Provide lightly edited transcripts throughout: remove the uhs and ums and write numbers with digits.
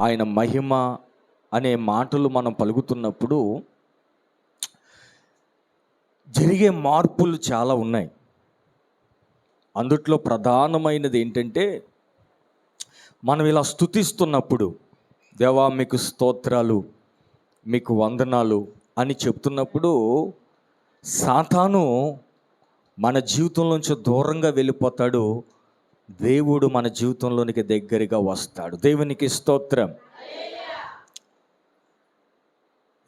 ఆయన మహిమ అనే మాటలు మనం పలుకుతున్నప్పుడు జరిగే మార్పులు చాలా ఉన్నాయి. అందుట్లో ప్రధానమైనది ఏంటంటే, మనం ఇలా స్తుతిస్తున్నప్పుడు, దేవా మీకు స్తోత్రాలు, మీకు వందనాలు అని చెప్తున్నప్పుడు సాతాను మన జీవితంలోంచి దూరంగా వెళ్ళిపోతాడు. దేవుడు మన జీవితంలోనికి దగ్గరగా వస్తాడు. దేవునికి స్తోత్రం.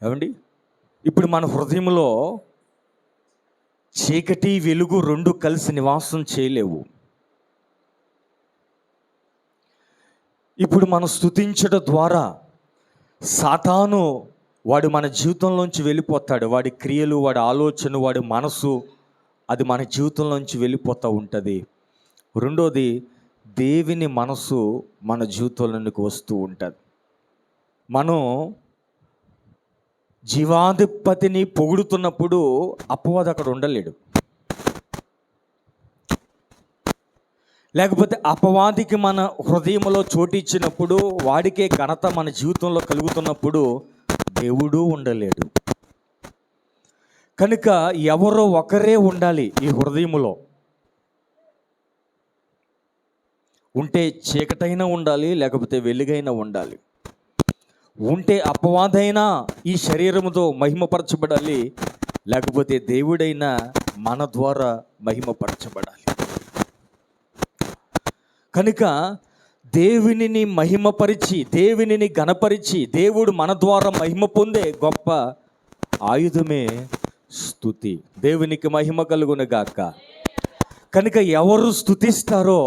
ఏమండి, ఇప్పుడు మన హృదయంలో చీకటి వెలుగు రెండు కలిసి నివాసం చేయలేవు. ఇప్పుడు మనం స్తుతించడం ద్వారా సాతాను వాడు మన జీవితంలోంచి వెళ్ళిపోతాడు. వాడి క్రియలు, వాడి ఆలోచన, వాడి మనసు అది మన జీవితంలోంచి వెళ్ళిపోతూ ఉంటుంది. రెండోది, దేవుని మనసు మన జీవితంలోనికి వస్తూ ఉంటుంది. మనం జీవాధిపతిని పొగుడుతున్నప్పుడు అపవాది అక్కడ ఉండలేడు. లేకపోతే అపవాదికి మన హృదయంలో చోటు ఇచ్చినప్పుడు, వాడికే ఘనత మన జీవితంలో కలుగుతున్నప్పుడు దేవుడు ఉండలేడు. కనుక ఎవరో ఒకరే ఉండాలి ఈ హృదయములో. ఉంటే చీకటైనా ఉండాలి, లేకపోతే వెలుగైనా ఉండాలి. ఉంటే అపవాదైనా ఈ శరీరముతో మహిమపరచబడాలి, లేకపోతే దేవుడైనా మన ద్వారా మహిమపరచబడాలి. కనుక దేవునిని మహిమపరిచి, దేవునిని ఘనపరిచి, దేవుడు మన ద్వారా మహిమ పొందే గొప్ప ఆయుధమే స్తుతి. దేవునికి మహిమ కలుగునుగాక. కనుక ఎవరు స్తుతిస్తారో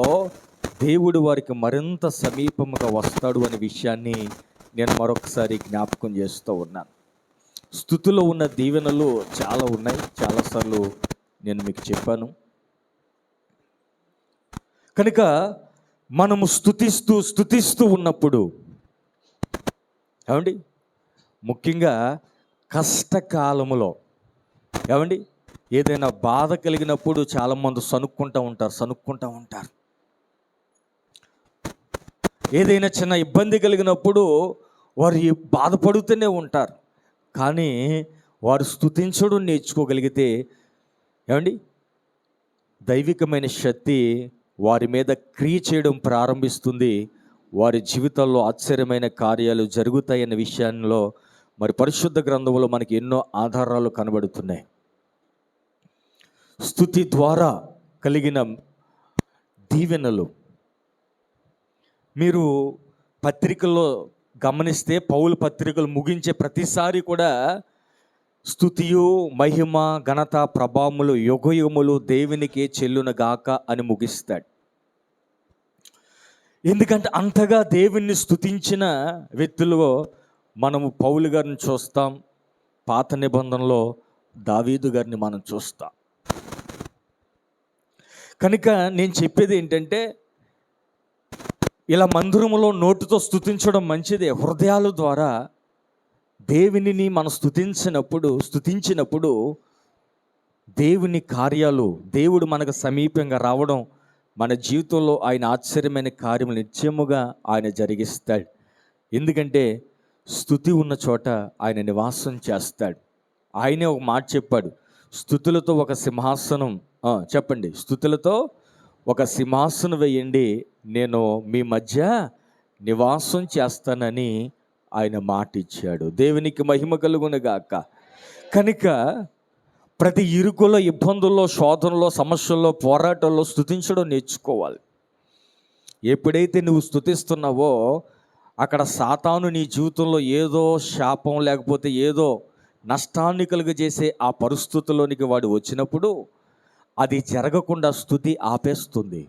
దేవుడు వారికి మరింత సమీపముగా వస్తాడు అనే విషయాన్ని నేను మరొకసారి జ్ఞాపకం చేస్తూ ఉన్నాను. స్తుతిలో ఉన్న దీవెనలు చాలా ఉన్నాయి, చాలాసార్లు నేను మీకు చెప్పాను. కనుక మనము స్తుతిస్తూ ఉన్నప్పుడు, ఏమండి, ముఖ్యంగా కష్టకాలములో, ఏమండి, ఏదైనా బాధ కలిగినప్పుడు చాలామంది సనుక్కుంటూ ఉంటారు. ఏదైనా చిన్న ఇబ్బంది కలిగినప్పుడు వారు బాధపడుతూనే ఉంటారు. కానీ వారు స్తుతించడం నేర్చుకోగలిగితే, ఏమండి, దైవికమైన శక్తి వారి మీద క్రియ చేయడం ప్రారంభిస్తుంది. వారి జీవితాల్లో ఆశ్చర్యమైన కార్యాలు జరుగుతాయన్న విషయంలో మరి పరిశుద్ధ గ్రంథంలో మనకి ఎన్నో ఆధారాలు కనబడుతున్నాయి. స్తుతి ద్వారా కలిగిన దీవెనలు మీరు పత్రికల్లో గమనిస్తే, పౌలు పత్రికలు ముగించే ప్రతిసారి కూడా స్తుతియు మహిమ ఘనత ప్రభావములు యుగయుగములు దేవునికే చెల్లునగాక అని ముగిస్తాడు. ఎందుకంటే అంతగా దేవుణ్ణి స్తుతించిన వ్యక్తులు మనము పౌలు గారిని చూస్తాం, పాత నిబంధనలో దావీదు గారిని మనం చూస్తాం. కనుక నేను చెప్పేది ఏంటంటే, ఇలా మందిరములో నోటితో స్తుతించడం మంచిదే. హృదయాల ద్వారా దేవునిని మనం స్తుతించినప్పుడు దేవుని కార్యాలు, దేవుడు మనకు సమీపంగా రావడం, మన జీవితంలో ఆయన ఆశ్చర్యమైన కార్యములు నిత్యముగా ఆయన జరిగిస్తాడు. ఎందుకంటే స్తుతి ఉన్న చోట ఆయన నివాసం చేస్తాడు. ఆయనే ఒక మాట చెప్పాడు, స్తుతులతో ఒక సింహాసనం, చెప్పండి, స్తుతులతో ఒక సింహాసనం వేయండి, నేను మీ మధ్య నివాసం చేస్తానని ఆయన మాట ఇచ్చాడు. దేవునికి మహిమ కలుగునుగాక. కనుక ప్రతి ఇరుకులో, ఇబ్బందుల్లో, శోధనలో, సమస్యల్లో, పోరాటంలో స్తుతించడం నేర్చుకోవాలి. ఎప్పుడైతే నువ్వు స్తుతిస్తున్నావో అక్కడ సాతాను నీ జీవితంలో ఏదో శాపం లేకపోతే ఏదో నష్టాన్ని కలుగజేసే ఆ పరిస్థితుల్లోనికి వాడు వచ్చినప్పుడు అది జరగకుండా స్తుతి ఆపేస్తుంది.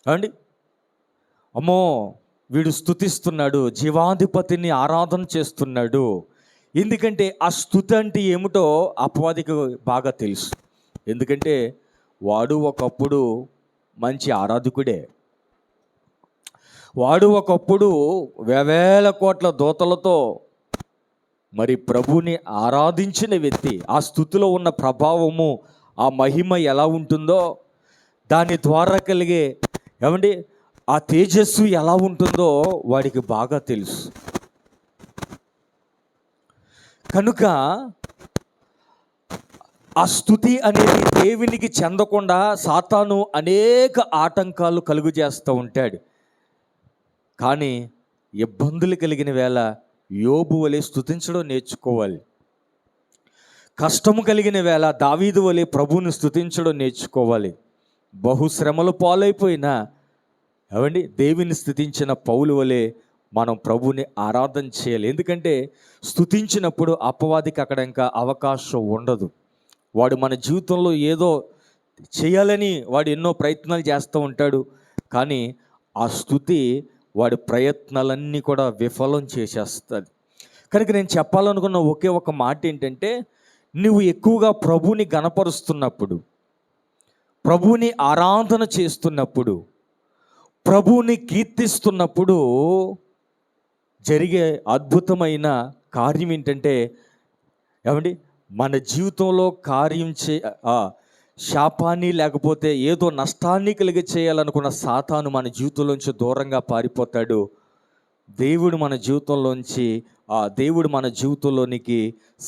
అండి, అమ్మో వీడు స్తుతిస్తున్నాడు, జీవాధిపతిని ఆరాధన చేస్తున్నాడు. ఎందుకంటే ఆ స్తుతి అంటే ఏమిటో అపవాదికి బాగా తెలుసు. ఎందుకంటే వాడు ఒకప్పుడు మంచి ఆరాధకుడే. వాడు ఒకప్పుడు వేవేల కోట్ల దూతలతో మరి ప్రభుని ఆరాధించిన వ్యక్తి. ఆ స్తుతిలో ఉన్న ప్రభావము, ఆ మహిమ ఎలా ఉంటుందో, దాని ద్వారా కలిగే, ఏమండి, ఆ తేజస్సు ఎలా ఉంటుందో వాడికి బాగా తెలుసు. కనుక ఆ స్తుతి అనేది దేవునికి చెందకుండా సాతాను అనేక ఆటంకాలు కలుగు చేస్తూ ఉంటాడు. కానీ ఇబ్బందులు కలిగిన వేళ యోబు వలె స్తుతించడం నేర్చుకోవాలి. కష్టము కలిగిన వేళ దావీదు వలె ప్రభువుని స్తుతించడం నేర్చుకోవాలి. బహుశ్రమలు పాలైపోయినా ఏమండి దేవుని స్తుతించిన పౌలు వలె మనం ప్రభువుని ఆరాధన చేయాలి. ఎందుకంటే స్తుతించినప్పుడు అపవాదికి అక్కడ ఇంకా అవకాశం ఉండదు. వాడు మన జీవితంలో ఏదో చేయాలని వాడు ఎన్నో ప్రయత్నాలు చేస్తూ ఉంటాడు. కానీ ఆ స్తుతి వాడి ప్రయత్నాలన్నీ కూడా విఫలం చేసేస్తుంది. కనుక నేను చెప్పాలనుకున్న ఒకే ఒక మాట ఏంటంటే, నువ్వు ఎక్కువగా ప్రభువుని గణపరుస్తున్నప్పుడు, ప్రభువుని ఆరాధన చేస్తున్నప్పుడు, ప్రభువుని కీర్తిస్తున్నప్పుడు జరిగే అద్భుతమైన కార్యం ఏంటంటే, ఏమండి మన జీవితంలో కార్యం శాపాన్ని లేకపోతే ఏదో నష్టాన్ని కలిగి చేయాలనుకున్న సాతాను మన జీవితంలోంచి దూరంగా పారిపోతాడు. దేవుడు మన జీవితంలోనికి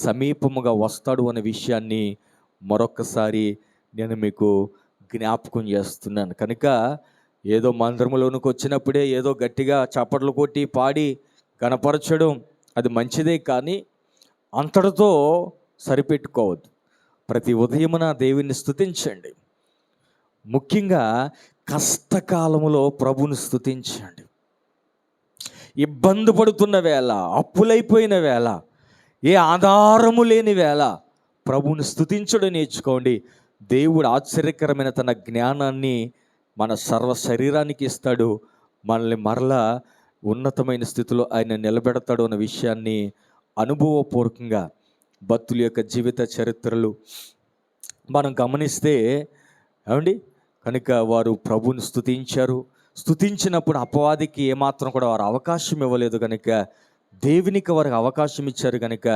సమీపముగా వస్తాడు అనే విషయాన్ని మరొకసారి నేను మీకు జ్ఞాపకం చేస్తున్నాను. కనుక ఏదో మందిరంలోనికి వచ్చినప్పుడే ఏదో గట్టిగా చప్పట్లు కొట్టి పాడి గణపరచడం అది మంచిదే, కానీ అంతటితో సరిపెట్టుకోవద్దు. ప్రతి ఉదయమున దేవుని స్తుతించండి. ముఖ్యంగా కష్టకాలములో ప్రభుని స్తుతించండి. ఇబ్బంది పడుతున్న వేళ, అప్పులైపోయిన వేళ, ఏ ఆధారము లేని వేళ ప్రభుని స్తుతించడం నేర్చుకోండి. దేవుడు ఆశ్చర్యకరమైన తన జ్ఞానాన్ని మన సర్వ శరీరానికి ఇస్తాడు. మనల్ని మరలా ఉన్నతమైన స్థితిలో ఆయన నిలబెడతాడు అన్న విషయాన్ని అనుభవపూర్వకంగా భక్తుల యొక్క జీవిత చరిత్రలు మనం గమనిస్తే ఏమండి, కనుక వారు ప్రభుని స్తుతించినప్పుడు అపవాదికి ఏమాత్రం కూడా వారు అవకాశం ఇవ్వలేదు. కనుక దేవునికి వారికి అవకాశం ఇచ్చారు. కనుక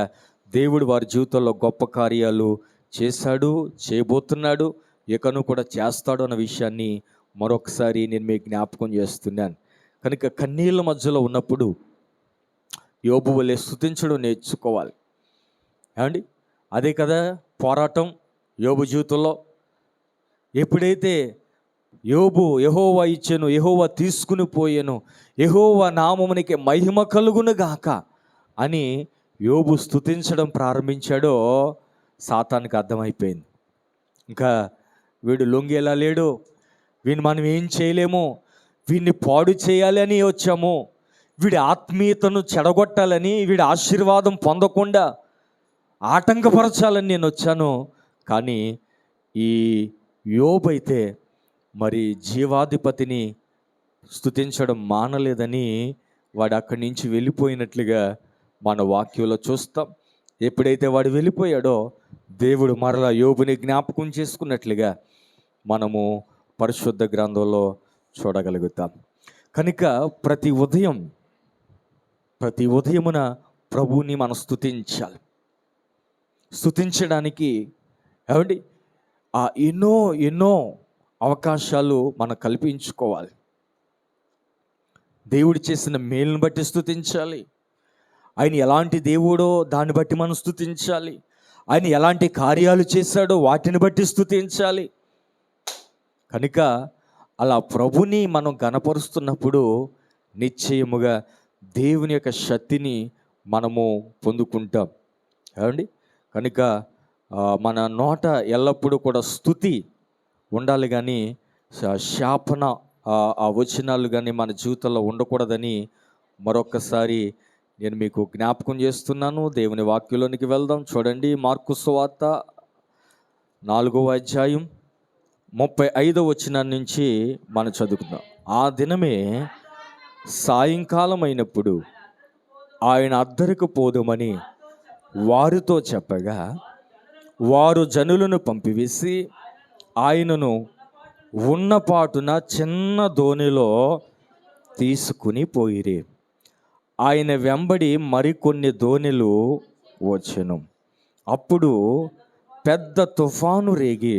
దేవుడు వారి జీవితంలో గొప్ప కార్యాలు చేశాడు, చేయబోతున్నాడు, ఇకను కూడా చేస్తాడు అన్న విషయాన్ని మరొకసారి నేను మీకు జ్ఞాపకం చేస్తున్నాను. కనుక కన్నీళ్ళ మధ్యలో ఉన్నప్పుడు యోబు వలె స్తుతించడం నేర్చుకోవాలి. ఏమండి, అదే కదా పోరాటం యోబు జీవితంలో. ఎప్పుడైతే యోబు యెహోవా ఇచ్చెను, యెహోవా తీసుకుని పోయెను, యెహోవా నామమునికి మహిమ కలుగును గాక అని యోబు స్తుతించడం ప్రారంభించాడో సాతానికి అర్థమైపోయింది. ఇంకా వీడు లొంగేలా లేడు, వీడిని మనం ఏం చేయలేము, వీడిని పాడు చేయాలి అని వచ్చాము, వీడి ఆత్మీయతను చెడగొట్టాలని, వీడి ఆశీర్వాదం పొందకుండా ఆటంకపరచాలని నేను వచ్చాను. కానీ ఈ యోబు అయితే మరి జీవాధిపతిని స్తుతించడం మానలేదని వాడు అక్కడి నుంచి వెళ్ళిపోయినట్లుగా మన వాక్యంలో చూస్తాం. ఎప్పుడైతే వాడు వెళ్ళిపోయాడో దేవుడు మరలా యోబుని జ్ఞాపకం చేసుకున్నట్లుగా మనము పరిశుద్ధ గ్రంథంలో చూడగలుగుతాం. కనుక ప్రతి ఉదయమున ప్రభువుని మనం స్తుతించాలి. స్తుతించడానికి ఏమండి ఎన్నో అవకాశాలు మనం కల్పించుకోవాలి. దేవుడు చేసిన మేలును బట్టి స్తుతించాలి. ఆయన ఎలాంటి దేవుడో దాన్ని బట్టి మనం స్తుతించాలి. ఆయన ఎలాంటి కార్యాలు చేశాడో వాటిని బట్టి స్తుతించాలి. కనుక అలా ప్రభుని మనం గణపరుస్తున్నప్పుడు నిశ్చయముగా దేవుని యొక్క శక్తిని మనము పొందుకుంటాం. ఏమండి, కనుక మన నోట ఎల్లప్పుడూ కూడా స్తుతి ఉండాలి, కానీ శాపన ఆ వచనాలు కానీ మన జీవితంలో ఉండకూడదని మరొకసారి నేను మీకు జ్ఞాపకం చేస్తున్నాను. దేవుని వాక్యంలోనికి వెళ్దాం. చూడండి, మార్కు సువార్త 4వ అధ్యాయం 35వ వచనం నుంచి మనం చదువుకుందాం. ఆ దినమే సాయంకాలం అయినప్పుడు ఆయన అద్దరికి పోదుమని వారితో చెప్పగా, వారు జనులను పంపివేసి ఆయనను ఉన్నపాటున చిన్న దోణిలో తీసుకుని పోయిరి. ఆయన వెంబడి మరికొన్ని దోణిలు వచ్చెను. అప్పుడు పెద్ద తుఫాను రేగి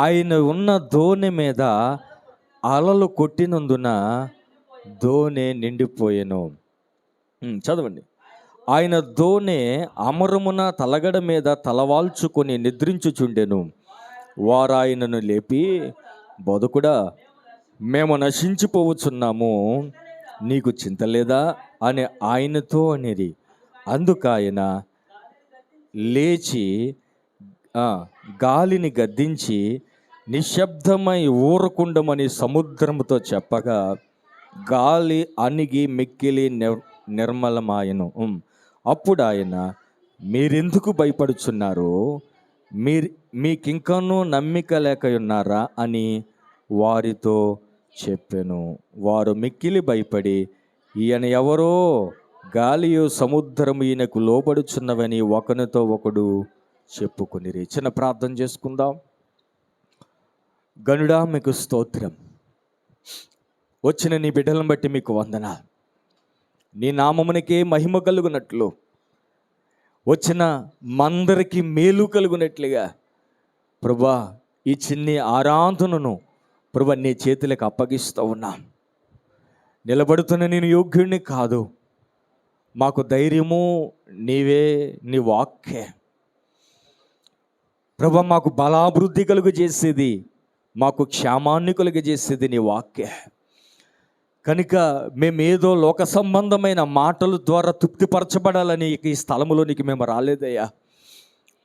ఆయన ఉన్న దోణి మీద అలలు కొట్టినందున దోణి నిండిపోయెను. చదవండి. ఆయన దోణి అమరమున తలగడ మీద తలవాల్చుకొని నిద్రించుచుండెను. వారు ఆయనను లేపి, బోధకుడా, మేము నశించిపోవచ్చున్నాము, నీకు చింత లేదా అని ఆయనతో అనేది. అందుకు ఆయన లేచి గాలిని గద్దించి నిశ్శబ్దమై ఊరకుండమని సముద్రముతో చెప్పగా గాలి అణిగి మిక్కిలి నిర్మలమాయను. అప్పుడు ఆయన, మీరెందుకు భయపడుచున్నారు? మీకింకనూ నమ్మిక లేక ఉన్నారా అని వారితో చెప్పెను. వారు మిక్కిలి భయపడి, ఈయన ఎవరో, గాలియు సముద్రము ఈయనకు లోబడుచున్నవని ఒకనితో ఒకడు చెప్పుకొనిరి. చిన్న ప్రార్థన చేసుకుందాం. గనుడా, మీకు స్తోత్రం. వచ్చిన నీ బిడ్డలను బట్టి మీకు వందనాలు. నీ నామమునకే మహిమ కలుగునట్లు, వచ్చిన మందరికి మేలు కలుగునట్లుగా ప్రభా ఈ చిన్ని ఆరాధనను ప్రభా నీ చేతులకు అప్పగిస్తూ ఉన్నాం. నిలబడుతున్న నేను యోగ్యుడిని కాదు, మాకు ధైర్యము నీవే, నీ వాక్యే ప్రభా. మాకు బలాభివృద్ధి కలుగజేసేది, మాకు క్షేమాన్ని కలుగజేసేది నీ వాక్యే. కనుక మేమేదో లోక సంబంధమైన మాటల ద్వారా తృప్తిపరచబడాలని ఈ స్థలములోనికి మేము రాలేదయ్యా.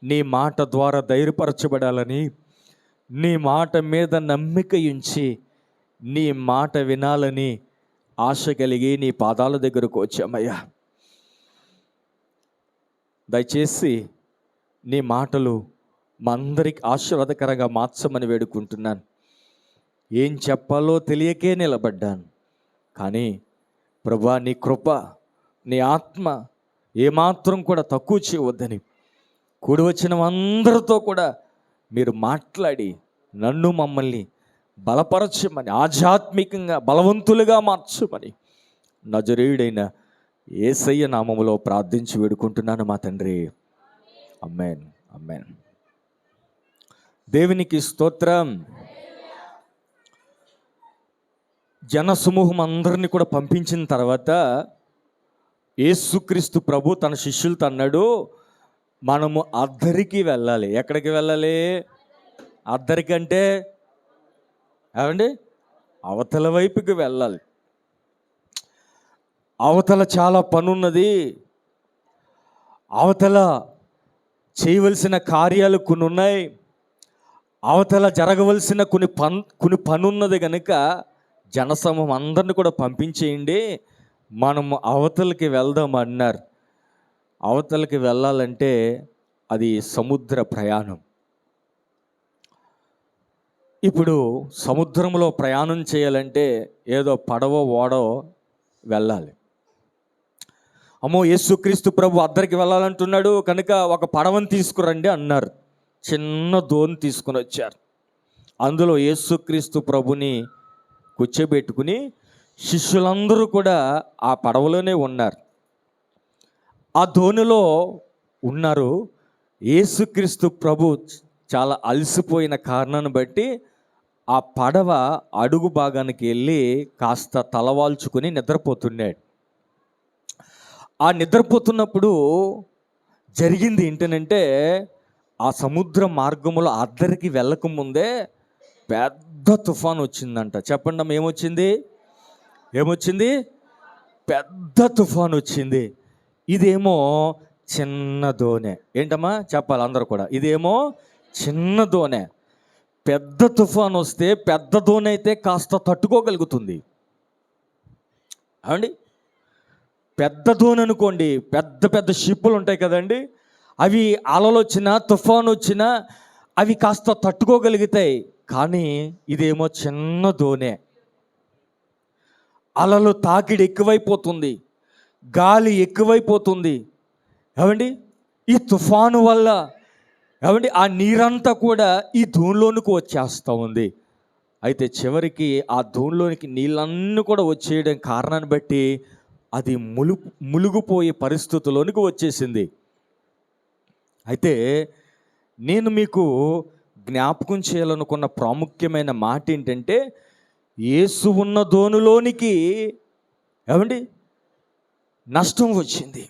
నీ మాట ద్వారా ధైర్యపరచబడాలని, నీ మాట మీద నమ్మిక ఉంచి నీ మాట వినాలని ఆశ కలిగి నీ పాదాల దగ్గరకు వచ్చామయ్యా. దయచేసి నీ మాటలు మా అందరికి ఆశీర్వాదకరంగా మార్చమని వేడుకుంటున్నాను. ఏం చెప్పాలో తెలియకే నిలబడ్డాను, కానీ ప్రభా నీ కృప, నీ ఆత్మ ఏమాత్రం కూడా తక్కువ చేయవద్దని కూడి వచ్చిన అందరితో కూడా మీరు మాట్లాడి నన్ను మమ్మల్ని బలపరచమని, ఆధ్యాత్మికంగా బలవంతులుగా మార్చమని నజరేయుడైన యేసయ్య నామములో ప్రార్థించి వేడుకుంటున్నాను మా తండ్రి. ఆమేన్, ఆమేన్. దేవునికి స్తోత్రం. జనసమూహం అందరినీ కూడా పంపించిన తర్వాత యేసుక్రీస్తు ప్రభు తన శిష్యులతో అన్నాడు, మనము అద్దరికి వెళ్ళాలి. ఎక్కడికి వెళ్ళాలి? అద్దరికి అంటే ఏమండి? అవతల వైపుకి వెళ్ళాలి. అవతల చాలా పనున్నది, అవతల చేయవలసిన కార్యాలు కొన్ని ఉన్నాయి, అవతల జరగవలసిన కొన్ని పనున్నది. కనుక జనసమూహం అందరిని కూడా పంపించేయండి, మనము అవతలకి వెళ్దాం అన్నారు. అవతలకి వెళ్ళాలంటే అది సముద్ర ప్రయాణం. ఇప్పుడు సముద్రంలో ప్రయాణం చేయాలంటే ఏదో పడవ ఓడో వెళ్ళాలి. అమ్మో, యేసుక్రీస్తు ప్రభు అద్దరికి వెళ్ళాలంటున్నాడు కనుక ఒక పడవని తీసుకురండి అన్నారు. చిన్న దోణి తీసుకుని వచ్చారు. అందులో యేసుక్రీస్తు ప్రభుని కూర్చోబెట్టుకుని శిష్యులందరూ కూడా ఆ పడవలోనే ఉన్నారు, ఆ దోణిలో ఉన్నారు. యేసుక్రీస్తు ప్రభు చాలా అలసిపోయిన కారణాన్ని బట్టి ఆ పడవ అడుగు భాగానికి వెళ్ళి కాస్త తలవాల్చుకుని నిద్రపోతున్నాడు. ఆ నిద్రపోతున్నప్పుడు జరిగింది ఏంటనంటే, ఆ సముద్ర మార్గంలో అద్దరికి వెళ్ళకముందే పెద్ద తుఫాను వచ్చిందంట. చెప్పండి అమ్మ, ఏమొచ్చింది? పెద్ద తుఫాను వచ్చింది. ఇదేమో చిన్న దోణె. ఏంటమ్మా చెప్పాలి అందరూ కూడా? ఇదేమో చిన్న దోణె. పెద్ద తుఫాను వస్తే పెద్ద దోణి అయితే కాస్త తట్టుకోగలుగుతుంది. అవండి, పెద్ద దోణి అనుకోండి, పెద్ద పెద్ద షిప్పులు ఉంటాయి కదండి, అవి అలలు వచ్చినా తుఫాను వచ్చినా అవి కాస్త తట్టుకోగలుగుతాయి. కానీ ఇదేమో చిన్న దోణె. అలలు తాకిడి ఎక్కువైపోతుంది, గాలి ఎక్కువైపోతుంది. ఏమండి, ఈ తుఫాను వల్ల ఏమండి ఆ నీరంతా కూడా ఈ దోణిలోనికి వచ్చేస్తూ ఉంది. అయితే చివరికి ఆ దోణిలోనికి నీళ్ళన్నీ కూడా వచ్చేయడం కారణాన్ని బట్టి అది ములుగుపోయే పరిస్థితుల్లోనికి వచ్చేసింది. అయితే నేను మీకు జ్ఞాపకం చేయాలనుకున్న ప్రాముఖ్యమైన మాట ఏంటంటే, యేసు ఉన్న ధోనిలోనికి ఏమండి నష్టం వచ్చింది.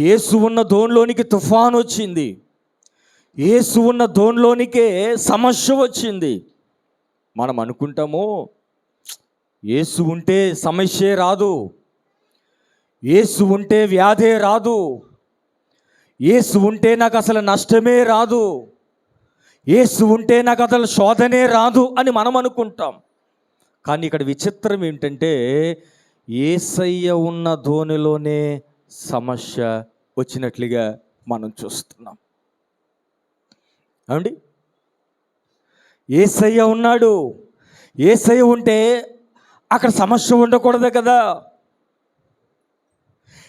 యేసు ఉన్న ధోనిలోనికి తుఫాను వచ్చింది. యేసు ఉన్న ధోనిలోనికే సమస్య వచ్చింది. మనం అనుకుంటాము యేసు ఉంటే సమస్యే రాదు, యేసు ఉంటే వ్యాధే రాదు, యేసు ఉంటే నాకు అసలు నష్టమే రాదు, యేసు ఉంటే నాకు అసలు శోధనే రాదు అని మనం అనుకుంటాం. కానీ ఇక్కడ విచిత్రం ఏంటంటే యేసయ్య ఉన్న ధోనిలోనే సమస్య వచ్చినట్లుగా మనం చూస్తున్నాం. ఏమండి, యేసయ్య ఉన్నాడు. యేసయ్య ఉంటే అక్కడ సమస్య ఉండకూడదు కదా.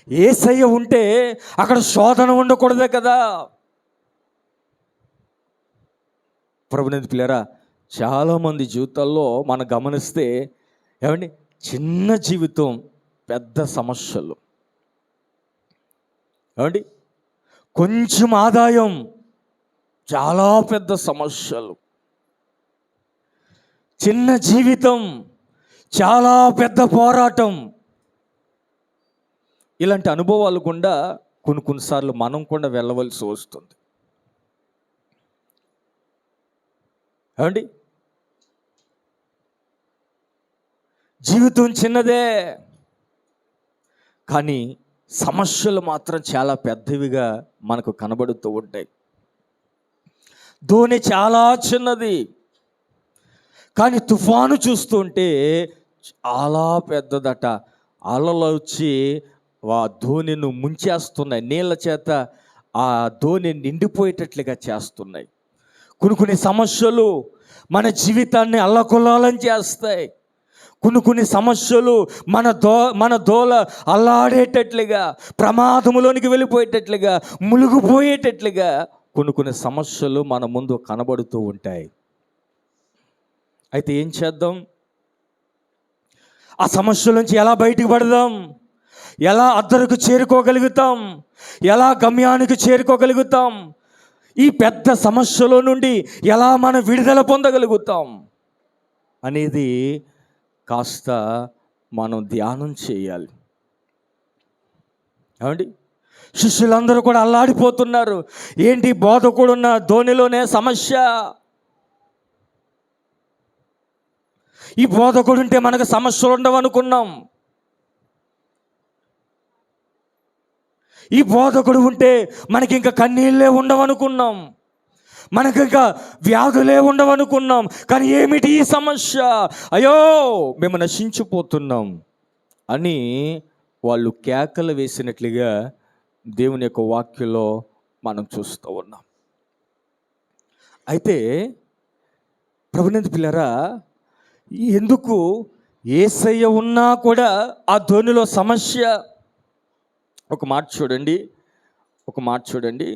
యేసయ్య ఉంటే అక్కడ శోధన ఉండకూడదు కదా. ప్రభునందు పిల్లరా, చాలామంది జీవితాల్లో మనం గమనిస్తే ఏమండి చిన్న జీవితం పెద్ద సమస్యలు, ఏమండి కొంచెం ఆదాయం చాలా పెద్ద సమస్యలు, చిన్న జీవితం చాలా పెద్ద పోరాటం. ఇలాంటి అనుభవాలు గుండా కొన్నిసార్లు మనం కూడా వెళ్ళవలసి వస్తుంది. ఏమండి జీవితం చిన్నదే, కానీ సమస్యలు మాత్రం చాలా పెద్దవిగా మనకు కనబడుతూ ఉంటాయి. ధోని చాలా చిన్నది, కానీ తుఫాను చూస్తుంటే చాలా పెద్దదట. అలలు వచ్చి ఆ ధోనిను ముంచేస్తున్నాయి, నీళ్ళ చేత ఆ ధోని నిండిపోయేటట్లుగా చేస్తున్నాయి. కొన్ని సమస్యలు మన జీవితాన్ని అల్లకొల్లాలని చేస్తాయి. కొన్ని సమస్యలు మన దోల అల్లాడేటట్లుగా, ప్రమాదములోనికి వెళ్ళిపోయేటట్లుగా, మునిగిపోయేటట్లుగా కొన్ని సమస్యలు మన ముందు కనబడుతూ ఉంటాయి. అయితే ఏం చేద్దాం? ఆ సమస్యల నుంచి ఎలా బయటికి పడదాం? ఎలా అద్దరకు చేరుకోగలుగుతాం? ఎలా గమ్యానికి చేరుకోగలుగుతాం? ఈ పెద్ద సమస్యలో నుండి ఎలా మనం విడుదల పొందగలుగుతాం అనేది కాస్త మనం ధ్యానం చేయాలి. ఏమండి శిష్యులందరూ కూడా అల్లాడిపోతున్నారు. ఏంటి బోధకుడు ఉన్న ధోనిలోనే సమస్య? ఈ బోధకుడు ఉంటే మనకు సమస్యలు ఉండవు అనుకున్నాం. ఈ బోధకుడు ఉంటే మనకి ఇంకా కన్నీళ్ళే ఉండవనుకున్నాం, మనకి ఇంకా వ్యాధులే ఉండవనుకున్నాం. కానీ ఏమిటి ఈ సమస్య? అయ్యో మేము నశించిపోతున్నాం అని వాళ్ళు కేకలు వేసినట్లుగా దేవుని యొక్క వాక్యంలో మనం చూస్తూ ఉన్నాం. అయితే ప్రభునందు పిల్లరా, ఎందుకు యేసయ్య ఉన్నా కూడా ఆ ధోనిలో సమస్య? ఒక మాట చూడండి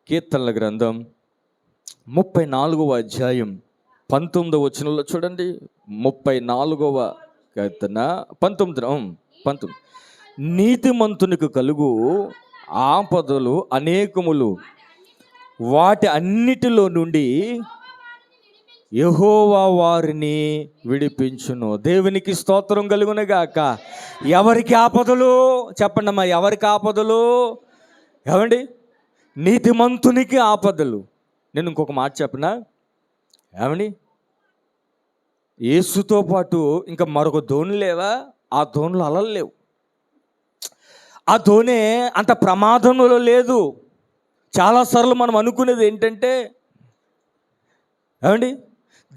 కీర్తనల గ్రంథం 34వ అధ్యాయం 19వ వచనంలో చూడండి. 34వ కీర్తన 19. నీతిమంతునికి కలుగు ఆపదలు అనేకములు, వాటి అన్నిటిలో నుండి యెహోవా వారిని విడిపించును. దేవునికి స్తోత్రం కలుగునుగాక. ఎవరికి ఆపదలు చెప్పండి అమ్మా, ఎవరికి ఆపదలు? ఏమండి నీతిమంతునికి ఆపదలు. నేను ఇంకొక మాట చెప్పనా? ఏమండి యేసుతో పాటు ఇంకా మరొక ధోని లేవా? ఆ ధోనులు అలలు లేవు. ఆ ధోనే అంత ప్రమాదంలో లేదు. చాలాసార్లు మనం అనుకునేది ఏంటంటే ఏమండి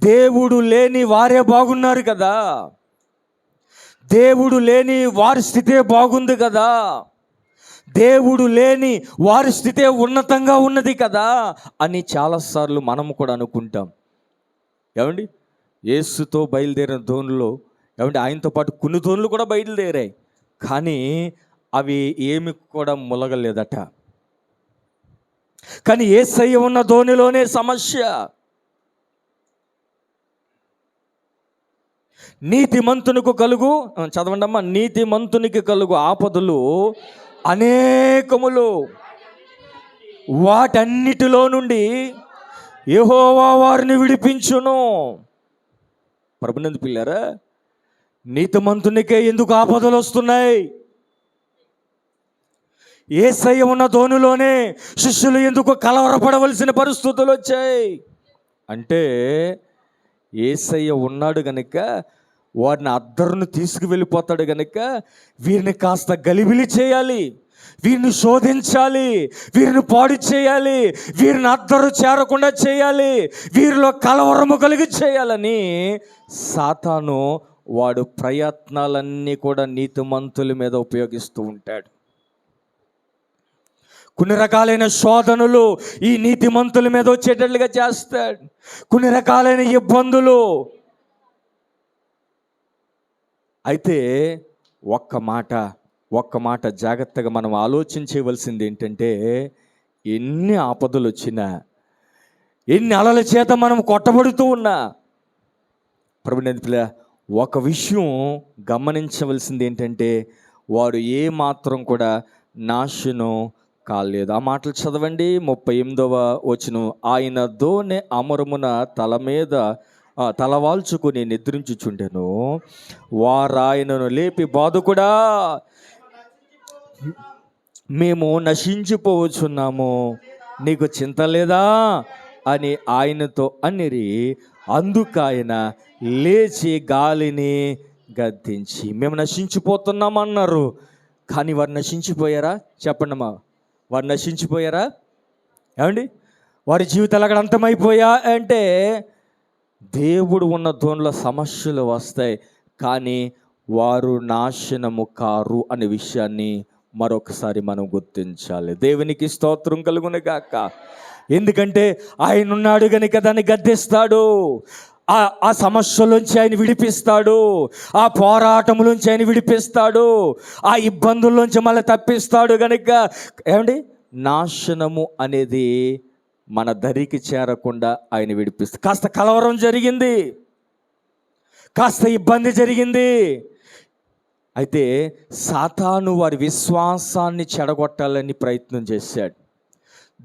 దేవుడు లేని వారే బాగున్నారు కదా, దేవుడు లేని వారి స్థితే బాగుంది కదా, దేవుడు లేని వారి స్థితే ఉన్నతంగా ఉన్నది కదా అని చాలాసార్లు మనము కూడా అనుకుంటాం. ఏమండి యేసుతో బయలుదేరిన ధోనులు, ఏమండి ఆయనతో పాటు కొన్ని ధోనులు కూడా బయలుదేరాయి, కానీ అవి ఏమి కూడా ములగలేదట. కానీ యేసయ్య ఉన్న ధోనిలోనే సమస్య. నీతిమంతునికి కలుగు, చదవండి అమ్మా, నీతిమంతునికి కలుగు ఆపదలు అనేకములు, వాటన్నిటిలో నుండి యెహోవా వారిని విడిపించును. ప్రభునందు పిల్లారా, నీతిమంతునికే ఎందుకు ఆపదలు వస్తున్నాయి? యేసయ్య ఉన్న దోణిలోనే శిష్యులు ఎందుకు కలవరపడవలసిన పరిస్థితులు వచ్చాయి అంటే, యేసయ్య ఉన్నాడు గనుక, వారిని అద్దరును తీసుకువెళ్ళిపోతాడు గనుక, వీరిని కాస్త గలిబిలి చేయాలి, వీరిని శోధించాలి, వీరిని పాడు చేయాలి, వీరిని అద్దరు చేరకుండా చేయాలి, వీరిలో కలవరము కలిగి చేయాలని సాతాను వాడు ప్రయత్నాలన్నీ కూడా నీతిమంతుల మీద ఉపయోగిస్తూ ఉంటాడు. కొన్ని రకాలైన శోధనలు ఈ నీతిమంతుల మీద వచ్చేటట్లుగా చేస్తాడు. కొన్ని రకాలైన ఇబ్బందులు. అయితే ఒక్క మాట జాగ్రత్తగా మనం ఆలోచించవలసింది ఏంటంటే, ఎన్ని ఆపదలు వచ్చినా, ఎన్ని అలల చేత మనం కొట్టబడుతూ ఉన్నా, ప్రభునందుల ఒక విషయం గమనించవలసింది ఏంటంటే, వారు ఏ మాత్రం కూడా నాశనం కాలేదు. ఆ మాటలు చదవండి. 38వ వచనం. ఆయన దోనె అమరమున తల మీద తలవాల్చుకుని నిద్రించుచుండెను. వారాయనను లేపి, బాధకుడా, మేము నశించిపోవచ్చున్నాము, నీకు చింత లేదా అని ఆయనతో అనిరి. అందుకాయన లేచి గాలిని గద్దించి, మేము నశించిపోతున్నామన్నారు. కానీ వారు నశించిపోయారా? చెప్పండి అమ్మా, వారు నశించిపోయారా? ఏమండి, వారి జీవితాలు అక్కడ అంతమైపోయా అంటే, దేవుడు ఉన్న దోణిలో సమస్యలు వస్తాయి, కానీ వారు నాశనము కారు అనే విషయాన్ని మరొకసారి మనం గుర్తించాలి. దేవునికి స్తోత్రం కలుగును గాక. ఎందుకంటే ఆయన ఉన్నాడు గనుక దాన్ని గద్దిస్తాడు. ఆ సమస్యలోంచి ఆయన విడిపిస్తాడు, ఆ పోరాటంలోంచి ఆయన విడిపిస్తాడు, ఆ ఇబ్బందుల్లోంచి మళ్ళీ తప్పిస్తాడు గనుక ఏమండి, నాశనము అనేది మన దరికి చేరకుండా ఆయన విడిపిస్తాడు. కాస్త కలవరం జరిగింది, కాస్త ఇబ్బంది జరిగింది. అయితే సాతాను వారి విశ్వాసాన్ని చెడగొట్టాలని ప్రయత్నం చేశాడు.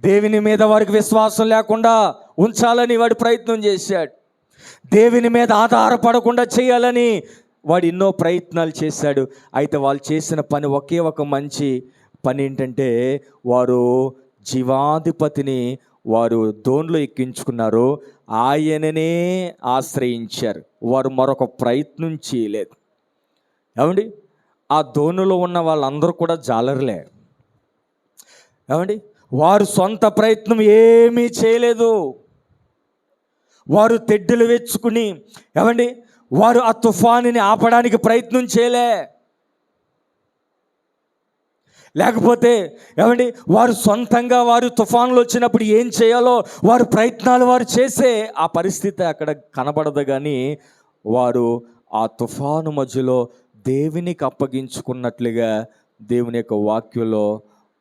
దేవుని మీద వారికి విశ్వాసం లేకుండా ఉంచాలని వాడు ప్రయత్నం చేశాడు. దేవుని మీద ఆధారపడకుండా చేయాలని వాడు ఎన్నో ప్రయత్నాలు చేశాడు. అయితే వాళ్ళు చేసిన పని ఒకే ఒక మంచి పని ఏంటంటే, వారు జీవాధిపతిని వారు దోణిలో ఎక్కించుకున్నారు, ఆయననే ఆశ్రయించారు. వారు మరొక ప్రయత్నం చేయలేదు. ఏమండి, ఆ దోణిలో ఉన్న వాళ్ళందరూ కూడా జాలరులే. ఏమండి, వారు సొంత ప్రయత్నం ఏమీ చేయలేదు. వారు తెడ్డులు వెచ్చుకుని, ఏమండి, వారు ఆ తుఫానుని ఆపడానికి ప్రయత్నం చేయలే. లేకపోతే ఏమండి, వారు సొంతంగా వారు తుఫానులు వచ్చినప్పుడు ఏం చేయాలో వారు ప్రయత్నాలు వారు చేసే ఆ పరిస్థితి అక్కడ కనబడదు. కానీ వారు ఆ తుఫాను మధ్యలో దేవునికి అప్పగించుకున్నట్లుగా దేవుని యొక్క వాక్యంలో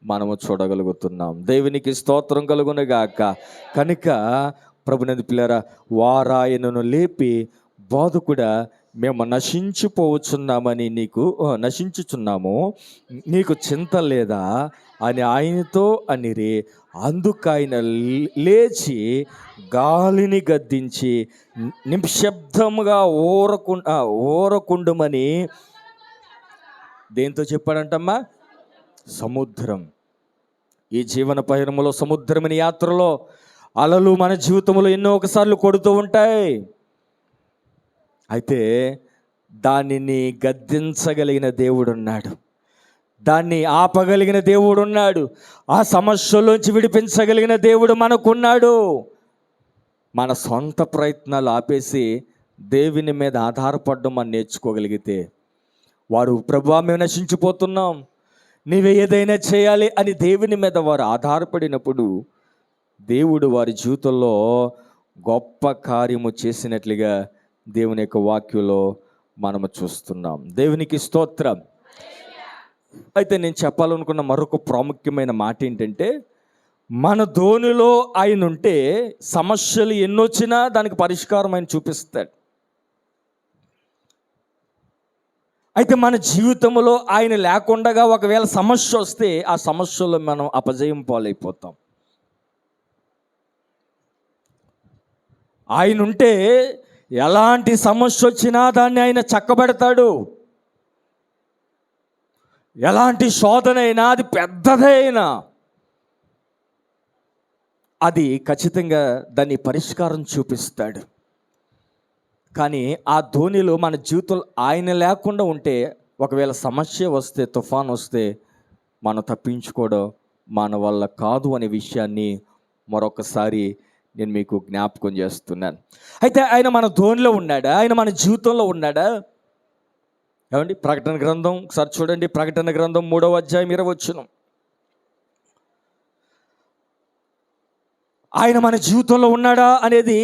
మనము చూడగలుగుతున్నాం. దేవునికి స్తోత్రం కలుగును గాక. కనుక ప్రభునందు పిల్లరా, వారాయనను లేపి, బాధకుడా, మేము నశించిపోవచ్చున్నామని నశించుచున్నాము, నీకు చింత లేదా అని ఆయనతో అనిరి. అందుకైన లేచి గాలిని గద్దించి నిశ్శబ్దముగా ఊరకుండుమని దేంతో చెప్పాడంటమ్మా? సముద్రం. ఈ జీవన పయనములో, సముద్రమని యాత్రలో అలలు మన జీవితంలో ఎన్నో ఒకసార్లు కొడుతూ ఉంటాయి. అయితే దానిని గద్దించగలిగిన దేవుడు ఉన్నాడు, దాన్ని ఆపగలిగిన దేవుడు ఉన్నాడు, ఆ సమస్యలోంచి విడిపించగలిగిన దేవుడు మనకున్నాడు. మన సొంత ప్రయత్నాలు ఆపేసి దేవుని మీద ఆధారపడడం మనం నేర్చుకోగలిగితే, వారు ప్రభువా మేము నశించిపోతున్నాం, నీవే ఏదైనా చేయాలి అని దేవుని మీద వారు ఆధారపడినప్పుడు దేవుడు వారి జీవితంలో గొప్ప కార్యము చేసినట్లుగా దేవుని యొక్క వాక్యంలో మనము చూస్తున్నాం. దేవునికి స్తోత్రం. అయితే నేను చెప్పాలనుకున్న మరొక ప్రాముఖ్యమైన మాట ఏంటంటే, మన దోణిలో ఆయన ఉంటే సమస్యలు ఎన్నొచ్చినా దానికి పరిష్కారం ఆయన చూపిస్తాడు. అయితే మన జీవితంలో ఆయన లేకుండా ఒకవేళ సమస్య వస్తే ఆ సమస్యలో మనం అపజయం పాలైపోతాం. ఆయన ఉంటే ఎలాంటి సమస్య వచ్చినా దాన్ని ఆయన చక్కబెడతాడు. ఎలాంటి శోధనైనా, అది పెద్దదైనా అది ఖచ్చితంగా దాన్ని పరిష్కారం చూపిస్తాడు. కానీ ఆ ధోనిలో మన జీవితంలో ఆయన లేకుండా ఉంటే, ఒకవేళ సమస్య వస్తే, తుఫాన్ వస్తే మనం తప్పించుకోవడం మన వల్ల కాదు అనే విషయాన్ని మరొకసారి నేను మీకు జ్ఞాపకం చేస్తున్నాను. అయితే ఆయన మన ధోనిలో ఉన్నాడా? ఆయన మన జీవితంలో ఉన్నాడా? ఏమండి, ప్రకటన గ్రంథం ఒకసారి చూడండి. ప్రకటన గ్రంథం 3వ అధ్యాయం 20వ వచనం. ఆయన మన జీవితంలో ఉన్నాడా అనేది,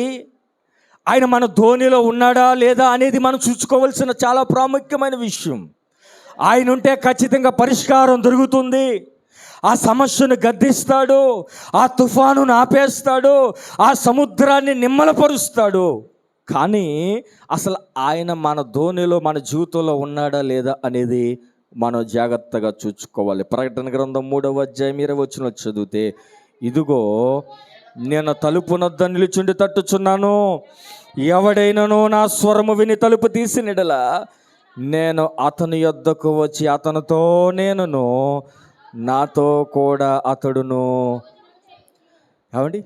ఆయన మన ధోనిలో ఉన్నాడా లేదా అనేది మనం చూసుకోవాల్సిన చాలా ప్రాముఖ్యమైన విషయం. ఆయన ఉంటే ఖచ్చితంగా పరిష్కారం దొరుకుతుంది. ఆ సమస్యను గద్దిస్తాడు, ఆ తుఫానును ఆపేస్తాడు, ఆ సముద్రాన్ని నిమ్మలపరుస్తాడు. కానీ అసలు ఆయన మన ధోనిలో, మన జీవితంలో ఉన్నాడా లేదా అనేది మనం జాగ్రత్తగా చూసుకోవాలి. ప్రకటన గ్రంథం 3వ అధ్యాయం 20వ వచనం చదివితే, ఇదిగో నేను తలుపు నొద్ద నిలుచుండి తట్టుచున్నాను. ఎవడైనానో నా స్వరము విని తలుపు తీసినడలా నేను అతని యొద్దకు వచ్చి అతనితో నేనును, నాతో కూడా అతడును. ఏమండి,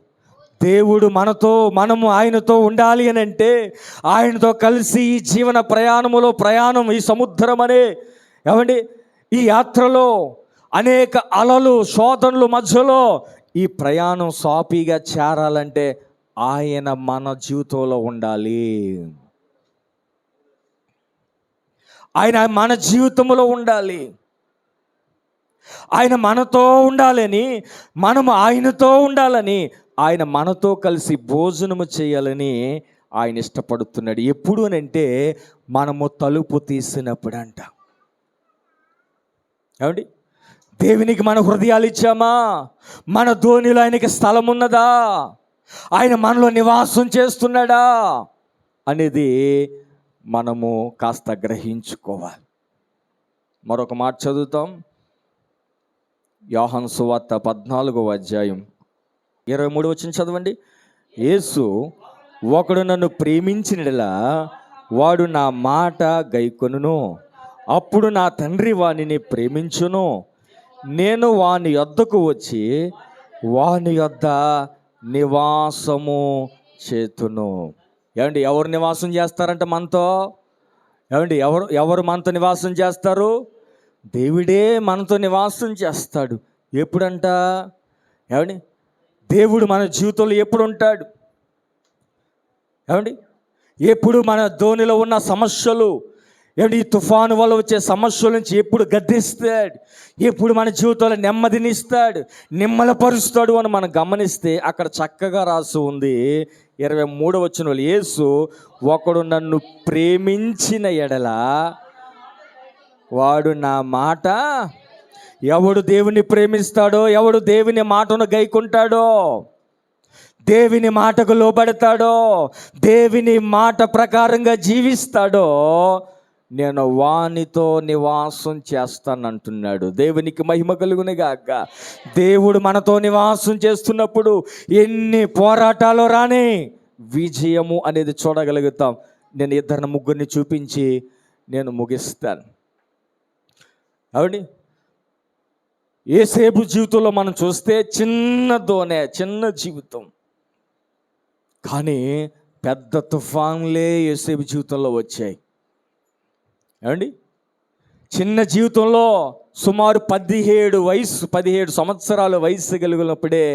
దేవుడు మనము ఆయనతో ఉండాలి అని అంటే, ఆయనతో కలిసి ఈ జీవన ప్రయాణం, ఈ సముద్రం అనే, ఏమండి, ఈ యాత్రలో అనేక అలలు, శోధనలు మధ్యలో ఈ ప్రయాణం సాఫీగా చేరాలంటే ఆయన మన జీవితంలో ఉండాలి. ఆయన మన జీవితంలో ఉండాలి. ఆయన మనతో ఉండాలని, మనము ఆయనతో ఉండాలని, ఆయన మనతో కలిసి భోజనము చేయాలని ఆయన ఇష్టపడుతున్నాడు. ఎప్పుడు అని అంటే, మనము తలుపు తీసినప్పుడు అంట. ఏమండి, దేవునికి మన హృదయాలు ఇచ్చామా? మన ధోనిలో ఆయనకి స్థలం ఉన్నదా? ఆయన మనలో నివాసం చేస్తున్నాడా అనేది మనము కాస్త గ్రహించుకోవాలి. మరొక మాట చదువుతాం. యోహాను సువార్త 14వ అధ్యాయం 23వ వచనం చదవండి. యేసు, ఒకడు నన్ను ప్రేమించినలా వాడు నా మాట గైకొనును, అప్పుడు నా తండ్రి వానిని ప్రేమించును, నేను వాని యొద్దకు వచ్చి వాని యొద్ద నివాసము చేతును. ఏమండి, ఎవరు నివాసం చేస్తారంట మనతో? ఏమండి, ఎవరు మనతో నివాసం చేస్తారు? దేవుడే మనతో నివాసం చేస్తాడు. ఎప్పుడంట? ఏమండి, దేవుడు మన జీవితంలో ఎప్పుడు ఉంటాడు? ఏమండి, ఎప్పుడు మన ధోనిలో ఉన్న సమస్యలు, ఏమండి, ఈ తుఫాను వల్ల వచ్చే సమస్యల నుంచి ఎప్పుడు గద్దిస్తాడు, ఎప్పుడు మన జీవితంలో నెమ్మదినిస్తాడు, నిమ్మలపరుస్తాడు అని మనం గమనిస్తే, అక్కడ చక్కగా రాసి ఉంది 23వ వచనంలో, యేసు, ఒకడు నన్ను ప్రేమించిన ఎడల వాడు నా మాట. ఎవడు దేవుని ప్రేమిస్తాడో, ఎవడు దేవుని మాటను గైకుంటాడో, దేవుని మాటకు లోబడతాడో, దేవుని మాట ప్రకారంగా జీవిస్తాడో, నేను వానితో నివాసం చేస్తానంటున్నాడు. దేవునికి మహిమ కలుగునుగాక. దేవుడు మనతో నివాసం చేస్తున్నప్పుడు ఎన్ని పోరాటాలు రాని విజయము అనేది చూడగలుగుతాం. నేను 2-3 చూపించి నేను ముగిస్తాను. అవును, యోసేపు జీవితంలో మనం చూస్తే చిన్న జీవితం, కానీ పెద్ద తుఫాన్లే యోసేపు జీవితంలో వచ్చాయి. ఏమండి, చిన్న జీవితంలో సుమారు 17 సంవత్సరాల వయసు కలిగినప్పుడే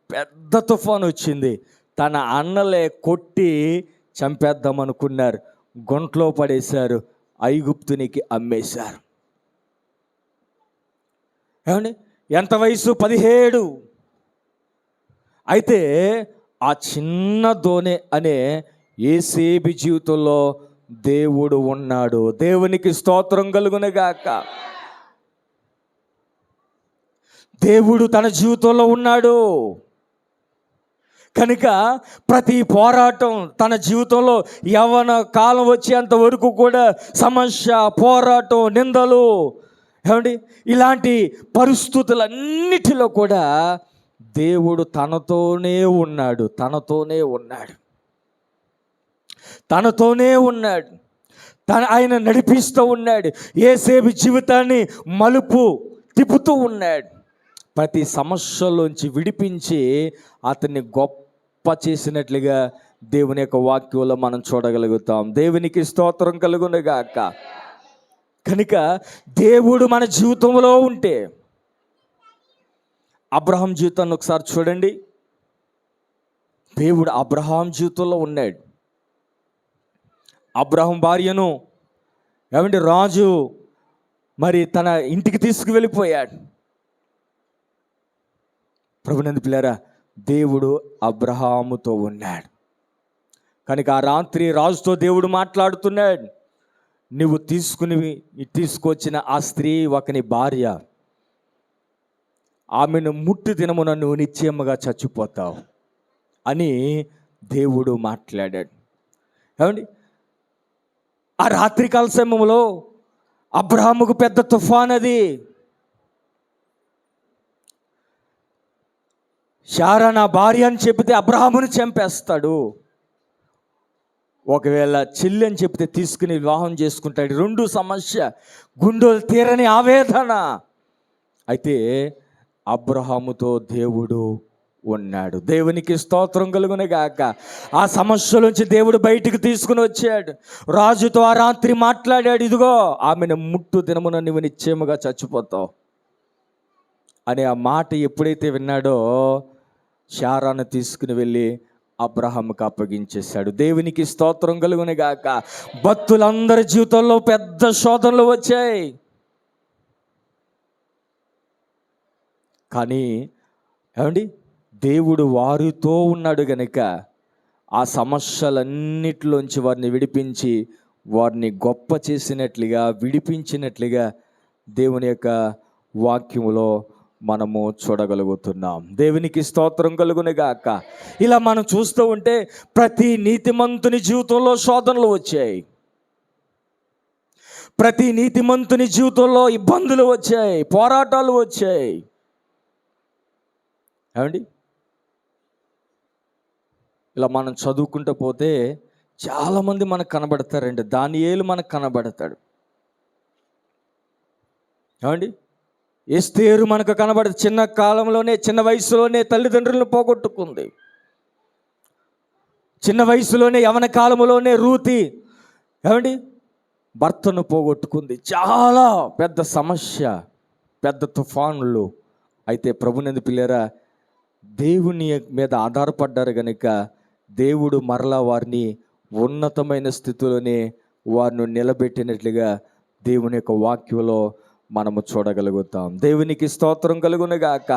పెద్ద తుఫాను వచ్చింది. తన అన్నలే కొట్టి చంపేద్దామనుకున్నారు, గుంటలో పడేశారు, ఐగుప్తునికి అమ్మేశారు. ఏమండి, ఎంత వయసు? 17. అయితే ఆ చిన్న దోణి అనే యోసేపు జీవితంలో దేవుడు ఉన్నాడు. దేవునికి స్తోత్రం కలుగునుగాక. దేవుడు తన జీవితంలో ఉన్నాడు కనుక ప్రతి పోరాటం తన జీవితంలో యవ్వన కాలం వచ్చేంత వరకు కూడా సమస్య, పోరాటం, నిందలు, ఏమండి, ఇలాంటి పరిస్థితులన్నిటిలో కూడా దేవుడు తనతోనే ఉన్నాడు. తనతోనే ఉన్నాడు, ఆయన నడిపిస్తూ ఉన్నాడు. యోసేపు జీవితాన్ని మలుపు తిప్పుతూ ఉన్నాడు. ప్రతి సమస్యలోంచి విడిపించి అతన్ని గొప్ప చేసినట్లుగా దేవుని యొక్క వాక్యంలో మనం చూడగలుగుతాం. దేవునికి స్తోత్రం కలుగునుగాక. కనుక దేవుడు మన జీవితంలో ఉంటే, అబ్రహాం జీవితాన్ని ఒకసారి చూడండి. దేవుడు అబ్రహాం జీవితంలో ఉన్నాడు. అబ్రహాం భార్యను రాజు మరి తన ఇంటికి తీసుకువెళ్ళిపోయాడు. ప్రభునందు పిల్లారా, దేవుడు అబ్రహాముతో ఉన్నాడు. కనుక ఆ రాత్రి రాజుతో దేవుడు మాట్లాడుతున్నాడు. నువ్వు తీసుకొచ్చిన ఆ స్త్రీ ఒకని భార్య, ఆమెను ముట్టు దినమున నువ్వు నిశ్చయముగా చచ్చిపోతావు అని దేవుడు మాట్లాడాడు. ఏమండి, ఆ రాత్రికాల సమయంలో అబ్రహాముకు పెద్ద తుఫాన్ అది. శారా నా భార్య అని చెబితే అబ్రహామును చంపేస్తాడు. ఒకవేళ చెల్లి అని చెప్తే తీసుకుని వివాహం చేసుకుంటాడు. రెండు సమస్య, గుండెలు తీరని ఆవేదన. అయితే అబ్రహాముతో దేవుడు ఉన్నాడు. దేవునికి స్తోత్రం కలుగునుగాక. ఆ సమస్యలోంచి దేవుడు బయటికి తీసుకుని వచ్చాడు. రాజుతో ఆ రాత్రి మాట్లాడాడు. ఇదిగో, ఆమెను ముట్టు దినమున నువ్వు నిశ్చయముగా చచ్చిపోతావు అనే ఆ మాట ఎప్పుడైతే విన్నాడో శారాను తీసుకుని వెళ్ళి అబ్రహాముకు అప్పగించేశాడు. దేవునికి స్తోత్రం కలుగునుగాక. భక్తులందరి జీవితంలో పెద్ద శోధనలు వచ్చాయి. కానీ ఏమండి, దేవుడు వారితో ఉన్నాడు గనుక ఆ సమస్యలన్నిటిలోంచి వారిని విడిపించి వారిని గొప్ప చేసినట్లుగా, విడిపించినట్లుగా దేవుని యొక్క వాక్యములో మనము చూడగలుగుతున్నాం. దేవునికి స్తోత్రం కలుగునుగాక. ఇలా మనం చూస్తూ ఉంటే ప్రతి నీతిమంతుని జీవితంలో శోధనలు వచ్చాయి. ప్రతి నీతిమంతుని జీవితంలో ఇబ్బందులు వచ్చాయి, పోరాటాలు వచ్చాయి. ఏమండి, ఇలా మనం చదువుకుంటూ పోతే చాలామంది మనకు కనబడతారండి. దానియేలు మనకు కనబడతాడు. ఏమండి, ఎస్తేరు మనకు కనబడదు. చిన్న వయసులోనే తల్లిదండ్రులను పోగొట్టుకుంది. చిన్న వయసులోనే, యవన కాలంలోనే రూతి ఏమండి భర్తను పోగొట్టుకుంది. చాలా పెద్ద సమస్య, పెద్ద తుఫానులు. అయితే ప్రభునందు పిల్లరా, దేవుని మీద ఆధారపడ్డారు కనుక దేవుడు మరలా వారిని ఉన్నతమైన స్థితిలోనే వారిని నిలబెట్టినట్లుగా దేవుని యొక్క వాక్యంలో మనము చూడగలుగుతాం. దేవునికి స్తోత్రం కలుగునుగాక.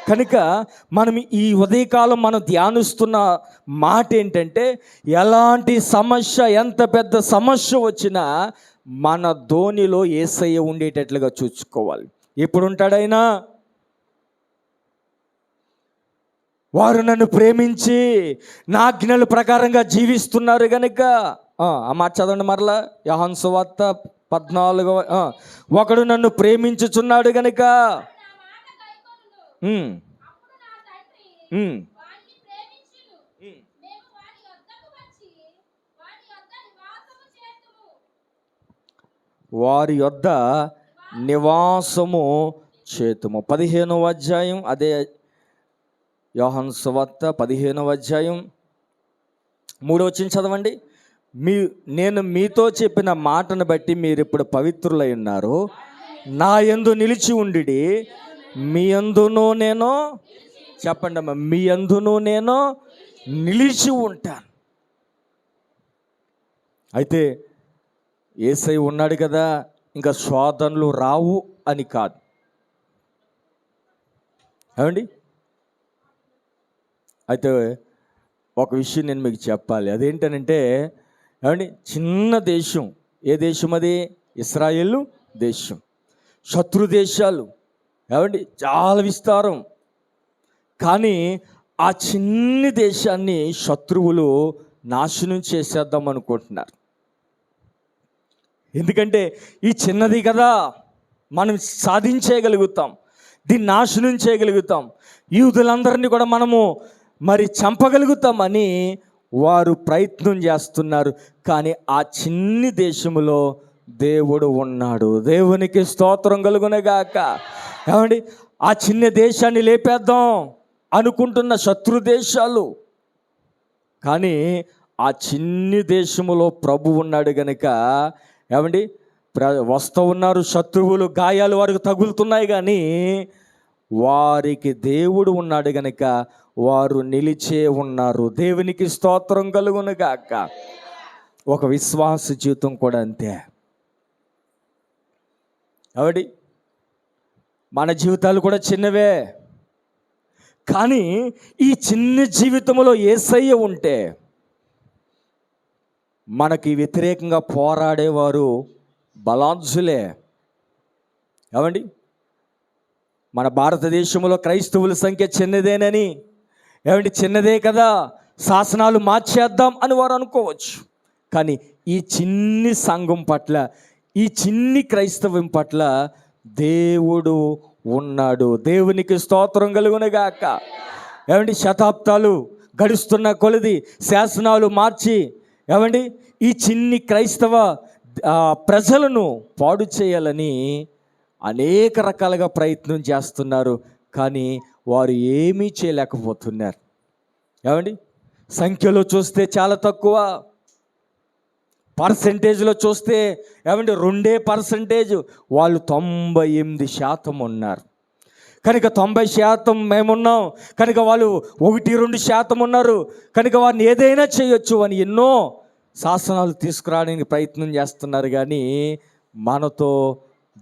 కనుక మనం ఈ ఉదయకాలం మనం ధ్యానిస్తున్న మాట ఏంటంటే, ఎలాంటి సమస్య, ఎంత పెద్ద సమస్య వచ్చినా మన ధోనిలో యేసయ్య ఉండేటట్లుగా చూసుకోవాలి. ఎప్పుడు ఉంటాడైనా? వారు నన్ను ప్రేమించి నా ఆజ్ఞల ప్రకారంగా జీవిస్తున్నారు కనుక. ఆ మాట చదవండి మరలా. యోహాను సువార్త 14వ. ఒకడు నన్ను ప్రేమించుచున్నాడు గనుక వారి యొద్ద నివాసము చేతుము. 15వ అధ్యాయం, అదే యోహాను సువార్త 15వ అధ్యాయం 3వ వచనం చదవండి. నేను మీతో చెప్పిన మాటను బట్టి మీరు ఇప్పుడు పవిత్రులై ఉన్నారు. నా యందు నిలిచి ఉండి మీ యందును నేను, చెప్పండి అమ్మా, మీ యందును నేను నిలిచి ఉంటాను. అయితే యేసయ్య ఉన్నాడు కదా, ఇంకా శోధనలు రావు అని కాదు. ఏమండి, అయితే ఒక విషయం నేను మీకు చెప్పాలి. అదేంటనంటే, ఏమండి, చిన్న దేశం. ఏ దేశం అది? ఇశ్రాయేలు దేశం. శత్రు దేశాలు, ఏమండి, చాలా విస్తారం. కానీ ఆ చిన్ని దేశాన్ని శత్రువులు నాశనం చేసేద్దాం అనుకుంటున్నారు. ఎందుకంటే ఈ చిన్నది కదా, మనం సాధించేయగలుగుతాం, దీన్ని నాశనం చేయగలుగుతాం, యూదులందరినీ కూడా మనము మరి చంపగలుగుతామని వారు ప్రయత్నం చేస్తున్నారు, కానీ ఆ చిన్ని దేశములో దేవుడు ఉన్నాడు. దేవునికి స్తోత్రం కలుగునగాక. ఏమండి, ఆ చిన్న దేశాన్ని లేపేద్దాం అనుకుంటున్న శత్రు దేశాలు, కానీ ఆ చిన్ని దేశములో ప్రభు ఉన్నాడు గనుక ఏమండి వస్తూ ఉన్నారు శత్రువులు, గాయాలు వారికి తగులుతున్నాయి, కానీ వారికి దేవుడు ఉన్నాడు గనుక వారు నిలిచే ఉన్నారు. దేవునికి స్తోత్రం కలుగును గాక. ఒక విశ్వాస జీవితం కూడా అంతే. ఏమండి, మన జీవితాలు కూడా చిన్నవే, కానీ ఈ చిన్న జీవితంలో యేసయ్య ఉంటే మనకి వ్యతిరేకంగా పోరాడేవారు బలాంజులే. ఏమండి, మన భారతదేశంలో క్రైస్తవుల సంఖ్య చిన్నదేనని, ఏమండి చిన్నదే కదా శాసనాలు మార్చేద్దాం అని వారు అనుకోవచ్చు, కానీ ఈ చిన్ని సంఘం పట్ల, ఈ చిన్ని క్రైస్తవం పట్ల దేవుడు ఉన్నాడు. దేవునికి స్తోత్రం కలుగునుగాక. ఏమండి, శతాబ్దాలు గడుస్తున్న కొలది శాసనాలు మార్చి ఏమండి ఈ చిన్ని క్రైస్తవ ప్రజలను పాడు చేయాలని అనేక రకాలుగా ప్రయత్నం చేస్తున్నారు, కానీ వారు ఏమీ చేయలేకపోతున్నారు. ఏమండి, సంఖ్యలో చూస్తే చాలా తక్కువ, పర్సెంటేజ్లో చూస్తే ఏమండి 2% వాళ్ళు 98% ఉన్నారు. కనుక 90% మేమున్నాం, కనుక వాళ్ళు 1-2% ఉన్నారు, కనుక వారిని ఏదైనా చేయొచ్చు అని ఎన్నో శాసనాలు తీసుకురావడానికి ప్రయత్నం చేస్తున్నారు, కానీ మనతో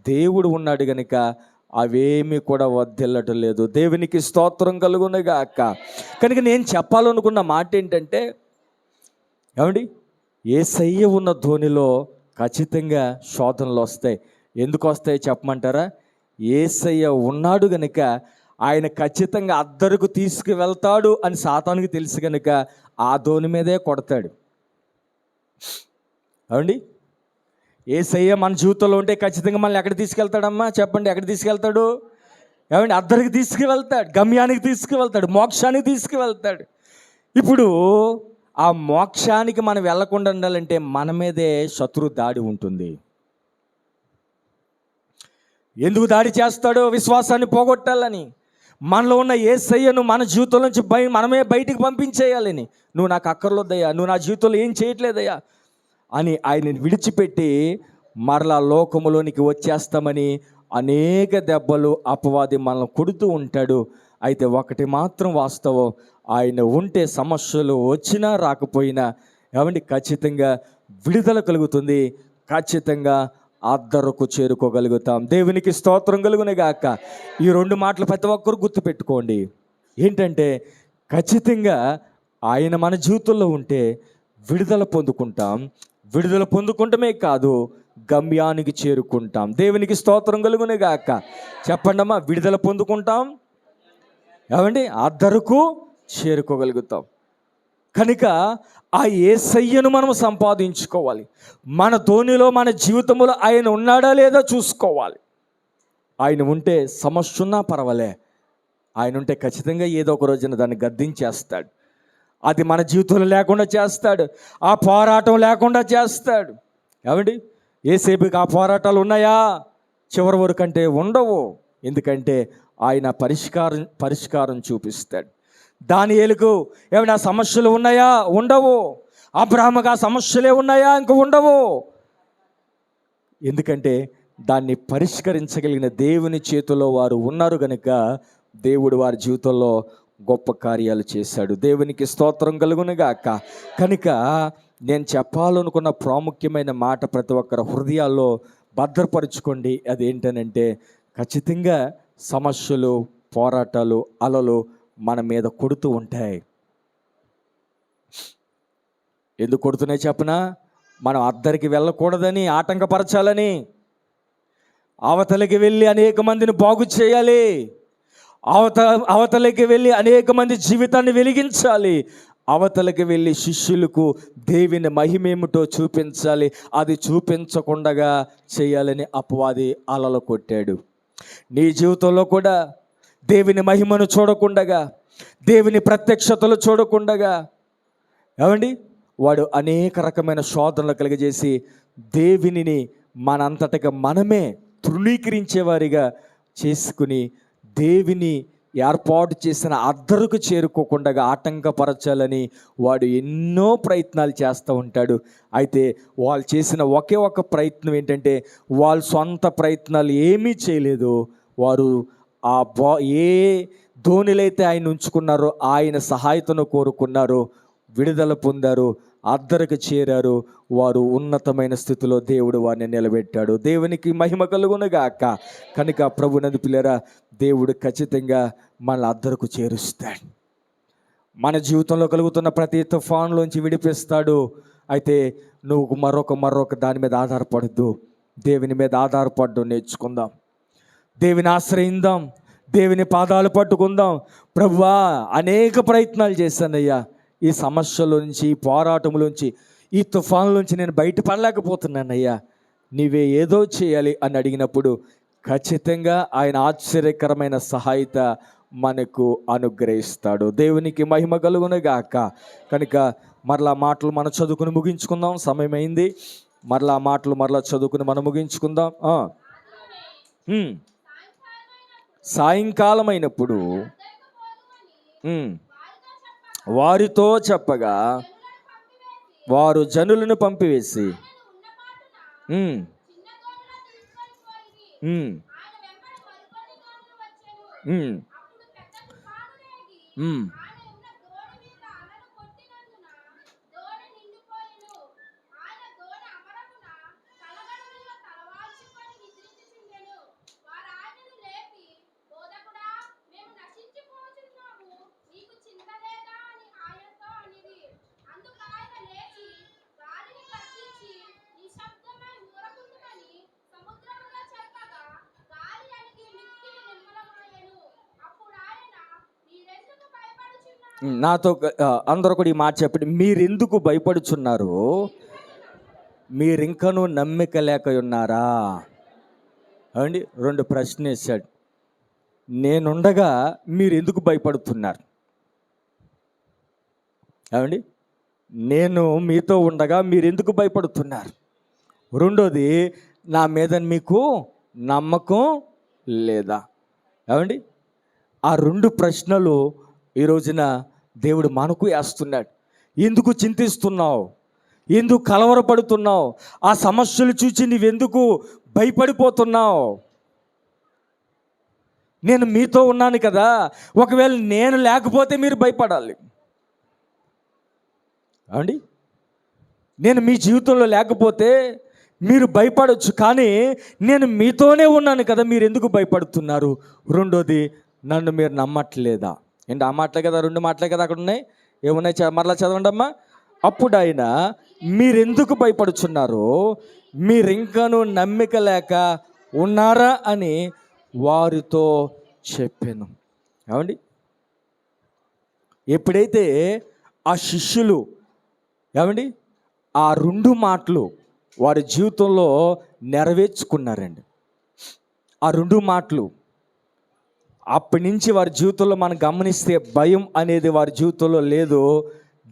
దేవుడు ఉన్నాడు కనుక అవేమీ కూడా వర్ధిల్లటం లేదు. దేవునికి స్తోత్రం కలుగునుగాక. కనుక నేను చెప్పాలనుకున్న మాట ఏంటంటే, ఏమండి యేసయ్య ఉన్న ధోనిలో ఖచ్చితంగా శోధనలు వస్తాయి. ఎందుకు వస్తాయి చెప్పమంటారా? యేసయ్య ఉన్నాడు గనుక ఆయన ఖచ్చితంగా అద్దరుకు తీసుకువెళ్తాడు అని సాతానుకి తెలుసు కనుక ఆ ధోని మీదే కొడతాడు. ఏమండి, యేసయ్య మన జీవితంలో ఉంటే ఖచ్చితంగా మనల్ని ఎక్కడ తీసుకెళ్తాడమ్మా చెప్పండి? ఎక్కడ తీసుకెళ్తాడు? ఏమండి, అద్దరికి తీసుకువెళ్తాడు, గమ్యానికి తీసుకువెళ్తాడు, మోక్షానికి తీసుకువెళ్తాడు. ఇప్పుడు ఆ మోక్షానికి మనం వెళ్లకుండా ఉండాలంటే మన మీదే శత్రు దాడి ఉంటుంది. ఎందుకు దాడి చేస్తాడో? విశ్వాసాన్ని పోగొట్టాలని, మనలో ఉన్న యేసయ్యను మన జీవితం నుంచి మనమే బయటికి పంపించేయాలని. నువ్వు నాకు అక్కర్లేదయ్యా, నువ్వు నా జీవితంలో ఏం చేయట్లేదయ్యా అని ఆయనని విడిచిపెట్టి మరలా లోకములోనికి వచ్చేస్తామని అనేక దెబ్బలు అపవాది మనల్ని కొడుతూ ఉంటాడు. అయితే ఒకటి మాత్రం వాస్తవం, ఆయన ఉంటే సమస్యలు వచ్చినా రాకపోయినా ఏమండి ఖచ్చితంగా విడుదల కలుగుతుంది, ఖచ్చితంగా అద్దరకు చేరుకోగలుగుతాం. దేవునికి స్తోత్రం కలుగునుగాక. ఈ 2 మాటలు ప్రతి ఒక్కరు గుర్తుపెట్టుకోండి. ఏంటంటే ఖచ్చితంగా ఆయన మన జీవితంలో ఉంటే విడుదల పొందుకుంటాం, విడుదల పొందుకుంటమే కాదు గమ్యానికి చేరుకుంటాం. దేవునికి స్తోత్రం కలుగునుగాక. చెప్పండమ్మా, విడుదల పొందుకుంటాం, ఏమండి అద్దరకు చేరుకోగలుగుతాం. కనుక ఆ యేసయ్యను మనం సంపాదించుకోవాలి. మన ధోనిలో, మన జీవితంలో ఆయన ఉన్నాడా లేదా చూసుకోవాలి. ఆయన ఉంటే సమస్య ఉన్నా పర్వాలే, ఆయన ఉంటే ఖచ్చితంగా ఏదో ఒక రోజున దాన్ని గద్దించేస్తాడు. అది మన జీవితంలో లేకుండా చేస్తాడు, ఆ పోరాటం లేకుండా చేస్తాడు. ఏమండి, ఏసేపుకి ఆ పోరాటాలు ఉన్నాయా? చివరి వరకు అంటే ఉండవు. ఎందుకంటే ఆయన పరిష్కారం చూపిస్తాడు. దానియేలుకు ఏమైనా సమస్యలు ఉన్నాయా? ఉండవు. అబ్రహాముకు ఆ సమస్యలే ఉన్నాయా? ఇంక ఉండవు. ఎందుకంటే దాన్ని పరిష్కరించగలిగిన దేవుని చేతిలో వారు ఉన్నారు కనుక దేవుడు వారి జీవితంలో గొప్ప కార్యాలు చేశాడు. దేవునికి స్తోత్రం కలుగునుగాక. కనుక నేను చెప్పాలనుకున్న ప్రాముఖ్యమైన మాట ప్రతి ఒక్కరి హృదయాల్లో భద్రపరుచుకోండి. అదేంటనంటే ఖచ్చితంగా సమస్యలు, పోరాటాలు, అలలు మన మీద కొడుతూ ఉంటాయి. ఎందుకు కొడుతున్నాయి చెప్పనా? మనం అద్దరికి వెళ్ళకూడదని, ఆటంకపరచాలని, అవతలకి వెళ్ళి అనేక మందిని బాగు చేయాలి, అవతలకి వెళ్ళి అనేక మంది జీవితాన్ని వెలిగించాలి, అవతలకి వెళ్ళి శిష్యులకు దేవుని మహిమేమిటో చూపించాలి. అది చూపించకుండా చేయాలని అపవాది అలలు కొట్టాడు. నీ జీవితంలో కూడా దేవుని మహిమను చూడకుండగా, దేవుని ప్రత్యక్షతలు చూడకుండగా ఏమండి, వాడు అనేక రకమైన శోధనలు కలిగజేసి దేవునిని మనంతటగా మనమే తృణీకరించేవారిగా చేసుకుని దేవుని ఏర్పాటు చేసిన అద్దరుకు చేరుకోకుండా ఆటంకపరచాలని వాడు ఎన్నో ప్రయత్నాలు చేస్తూ ఉంటాడు. అయితే వాళ్ళు చేసిన ఒకే ఒక ప్రయత్నం ఏంటంటే, వాళ్ళ సొంత ప్రయత్నాలు ఏమీ చేయలేదు. వారు ఏ ధోనిలైతే ఆయన ఉంచుకున్నారో ఆయన సహాయతను కోరుకున్నారో విడుదల పొందారు, అద్దరికి చేరారు. వారు ఉన్నతమైన స్థితిలో దేవుడు వారిని నిలబెట్టాడు. దేవునికి మహిమ కలుగునుగాక. కనుక ప్రభునందు పిల్లరా, దేవుడు ఖచ్చితంగా మన అద్దరకు చేరుస్తాడు. మన జీవితంలో కలుగుతున్న ప్రతి తుఫాన్లోంచి విడిపిస్తాడు. అయితే నువ్వు మరొక దాని మీద ఆధారపడద్దు, దేవుని మీద ఆధారపడడం నేర్చుకుందాం. దేవుని ఆశ్రయిద్దాం, దేవుని పాదాలు పట్టుకుందాం. ప్రభువా, అనేక ప్రయత్నాలు చేశానయ్యా, ఈ సమస్యల నుంచి, ఈ పోరాటంలోంచి, ఈ తుఫాన్లోంచి నేను బయటపడలేకపోతున్నానయ్యా, నీవే ఏదో చేయాలి అని అడిగినప్పుడు ఖచ్చితంగా ఆయన ఆశ్చర్యకరమైన సహాయత మనకు అనుగ్రహిస్తాడు. దేవునికి మహిమ కలుగునుగాక. కనుక మరలా మాటలు మనం చదువుకుని ముగించుకుందాం. సమయం అయింది. మరలా మాటలు చదువుకుని మనం ముగించుకుందాం. సాయంకాలం అయినప్పుడు వారితో చెప్పగా వారు జనులను పంపివేసి నాతో అందరూ కూడా ఈ మాట చెప్పండి. మీరెందుకు భయపడుచున్నారు? మీరింకనూ నమ్మిక లేక ఉన్నారా? అండి, 2 ప్రశ్నలు వేశాడు. నేనుండగా మీరెందుకు భయపడుతున్నారు? ఏమండి, నేను మీతో ఉండగా మీరెందుకు భయపడుతున్నారు? రెండోది, నా మీద మీకు నమ్మకం లేదా? ఏమండి, ఆ 2 ప్రశ్నలు ఈ రోజున దేవుడు మనకు వేస్తున్నాడు. ఎందుకు చింతిస్తున్నావు? ఎందుకు కలవరపడుతున్నావు? ఆ సమస్యలు చూసి నీవెందుకు భయపడిపోతున్నావు? నేను మీతో ఉన్నాను కదా. ఒకవేళ నేను లేకపోతే మీరు భయపడాలి. అండి, నేను మీ జీవితంలో లేకపోతే మీరు భయపడవచ్చు, కానీ నేను మీతోనే ఉన్నాను కదా, మీరు ఎందుకు భయపడుతున్నారు? రెండోది, నన్ను మీరు నమ్మట్లేదా? ఏంటి, ఆ మాటలే కదా, 2 మాటలే కదా అక్కడ ఉన్నాయి. ఏమున్నాయి? మరలా చదవండి అమ్మా. అప్పుడు ఆయన, మీరెందుకు భయపడుచున్నారు? మీరింకనూ నమ్మిక లేక ఉన్నారా అని వారితో చెప్పాను. ఏమండి, ఎప్పుడైతే ఆ శిష్యులు ఏమండి ఆ 2 మాటలు వారి జీవితంలో నెరవేర్చుకున్నారండి, ఆ 2 మాటలు అప్పటి నుంచి వారి జీవితంలో మనం గమనిస్తే భయం అనేది వారి జీవితంలో లేదు.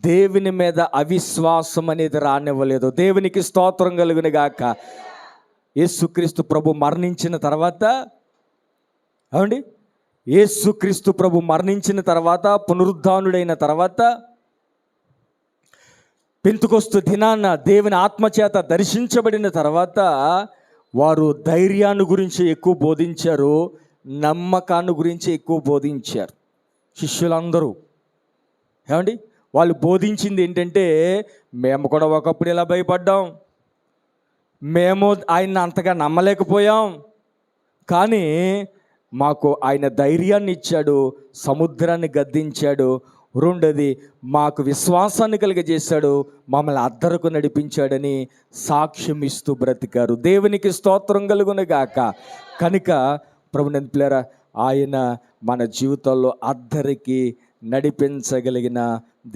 దేవుని మీద అవిశ్వాసం అనేది రానివ్వలేదు. దేవునికి స్తోత్రం కలుగును గాక. యేసుక్రీస్తు ప్రభు మరణించిన తర్వాత ఏమండి, యేసుక్రీస్తు ప్రభు మరణించిన తర్వాత, పునరుద్ధానుడైన తర్వాత, పెంతెకొస్తు దినాన దేవుని ఆత్మచేత దర్శించబడిన తర్వాత వారు ధైర్యాన్ని గురించి ఎక్కువ బోధించారు, నమ్మకాన్ని గురించి ఎక్కువ బోధించారు శిష్యులందరూ. ఏమండి, వాళ్ళు బోధించింది ఏంటంటే, మేము కూడా ఒకప్పుడు ఇలా భయపడ్డాం, మేము ఆయన్ని అంతగా నమ్మలేకపోయాం, కానీ మాకు ఆయన ధైర్యాన్ని ఇచ్చాడు, సముద్రాన్ని గద్దించాడు. రెండోది, మాకు విశ్వాసాన్ని కలిగజేశాడు, మమ్మల్ని అద్దరకు నడిపించాడని సాక్ష్యం ఇస్తూ బ్రతికారు. దేవునికి స్తోత్రం కలుగును గాక. కనుక ప్రభునందు పిల్లరా, ఆయన మన జీవితాల్లో అద్దరికి నడిపించగలిగిన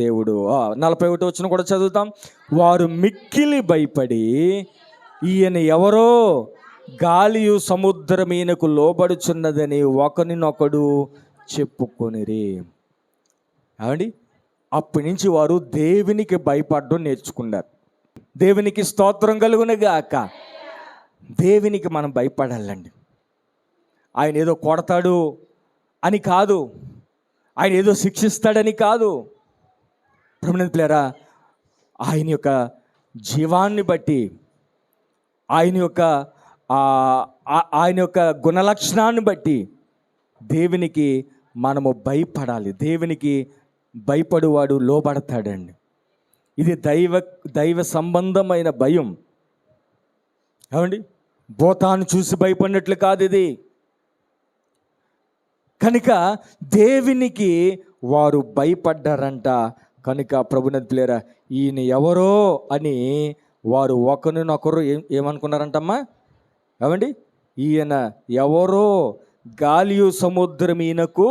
దేవుడు. 41 వచనం కూడా చదువుతాం. వారు మిక్కిలి భయపడి, ఈయన ఎవరో, గాలియు సముద్రమీనకు లోబడుచున్నదని ఒకరినొకడు చెప్పుకొనిరి. ఏమండి, అప్పటి నుంచి వారు దేవునికి భయపడడం నేర్చుకున్నారు. దేవునికి స్తోత్రం కలుగునుగాక. దేవునికి మనం భయపడాలండి. ఆయన ఏదో కొడతాడు అని కాదు, ఆయన ఏదో శిక్షిస్తాడని కాదు. ప్రభునందు ప్రియులారా, ఆయన యొక్క జీవాన్ని బట్టి, ఆయన యొక్క గుణలక్షణాన్ని బట్టి దేవునికి మనము భయపడాలి. దేవునికి భయపడువాడు లోబడతాడండి. ఇది దైవ సంబంధమైన భయం. ఏమండి, భూతాన్ని చూసి భయపడినట్లు కాదు ఇది. కనుక దేవునికి వారు భయపడ్డారంట. కనుక ప్రభునందు ప్రియులారా, ఈయన ఎవరో అని వారు ఒకరినొకరు ఏమనుకున్నారంటమ్మా? ఏమండి, ఈయన ఎవరో, గాలియు సముద్రం ఈయనకు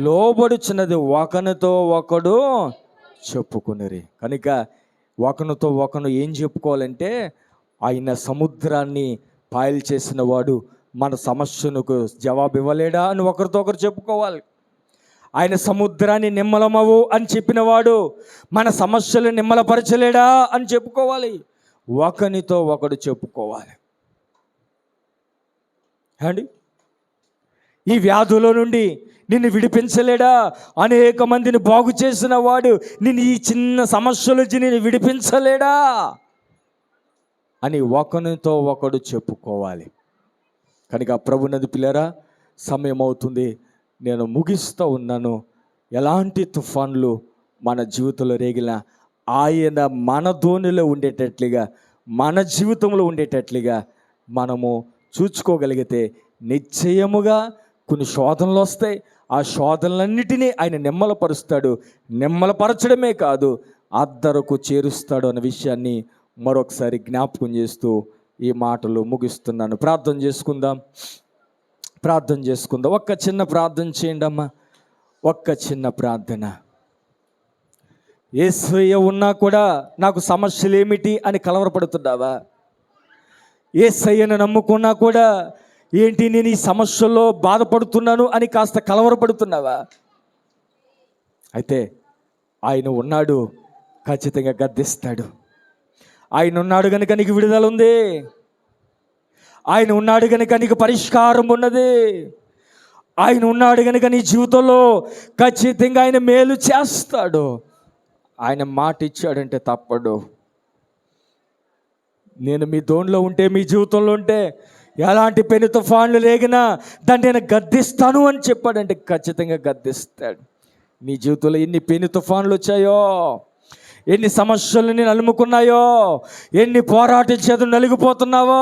లోబడుచున్నది ఒకనితో ఒకడు చెప్పుకునిరి. కనుక ఒకనితో ఒకను ఏం చెప్పుకోవాలంటే, ఆయన సముద్రాన్ని పాయలు చేసిన వాడు మన సమస్యలకు జవాబు ఇవ్వలేడా అని ఒకరితో ఒకరు చెప్పుకోవాలి. ఆయన సముద్రాన్ని నిమ్మలమవు అని చెప్పినవాడు మన సమస్యలు నిమ్మలపరచలేడా అని చెప్పుకోవాలి. ఒకనితో ఒకడు చెప్పుకోవాలి. అండి, ఈ వ్యాధుల నుండి నిన్ను విడిపించలేడా? అనేక మందిని బాగు చేసిన వాడు నిన్ను ఈ చిన్న సమస్యల నుంచి నిన్ను విడిపించలేడా అని ఒకనితో ఒకడు చెప్పుకోవాలి. కనుక ప్రభునందు ప్రియులారా, సమయం అవుతుంది, నేను ముగిస్తూ ఉన్నాను. ఎలాంటి తుఫాన్లు మన జీవితంలో రేగిన ఆయన మన ధోనిలో ఉండేటట్లుగా, మన జీవితంలో ఉండేటట్లుగా మనము చూసుకోగలిగితే నిశ్చయముగా కొన్ని శోధనలు వస్తాయి. ఆ శోధనలన్నిటినీ ఆయన నిమ్మలపరుస్తాడు. నిమ్మలపరచడమే కాదు, అద్దరకు చేరుస్తాడు అన్న విషయాన్ని మరొకసారి జ్ఞాపకం చేస్తూ ఈ మాటలు ముగిస్తున్నాను. ప్రార్థన చేసుకుందాం. ఒక్క చిన్న ప్రార్థన చేయండి అమ్మా, ఒక్క చిన్న ప్రార్థన. యేసయ్య ఉన్నా కూడా నాకు సమస్యలు ఏమిటి అని కలవరపడుతున్నావా? యేసయ్యను నమ్ముకున్నా కూడా ఏంటి నేను ఈ సమస్యల్లో బాధపడుతున్నాను అని కాస్త కలవరపడుతున్నావా? అయితే ఆయన ఉన్నాడు, ఖచ్చితంగా గద్దిస్తాడు. ఆయన ఉన్నాడు కనుక నీకు విడుదల ఉంది. ఆయన ఉన్నాడు కనుక నీకు పరిష్కారం ఉన్నది. ఆయన ఉన్నాడు కనుక నీ జీవితంలో ఖచ్చితంగా ఆయన మేలు చేస్తాడు. ఆయన మాట ఇచ్చాడంటే తప్పడు. నేను మీ దోణిలో ఉంటే, మీ జీవితంలో ఉంటే, ఎలాంటి పెను తుఫాన్లు లేగినా దాన్ని నేను గద్దిస్తాను అని చెప్పాడంటే ఖచ్చితంగా గద్దిస్తాడు. నీ జీవితంలో ఎన్ని పెను తుఫాన్లు వచ్చాయో, ఎన్ని సమస్యలు నేను అలుముకున్నాయో, ఎన్ని పోరాటం చేత నలిగిపోతున్నావో,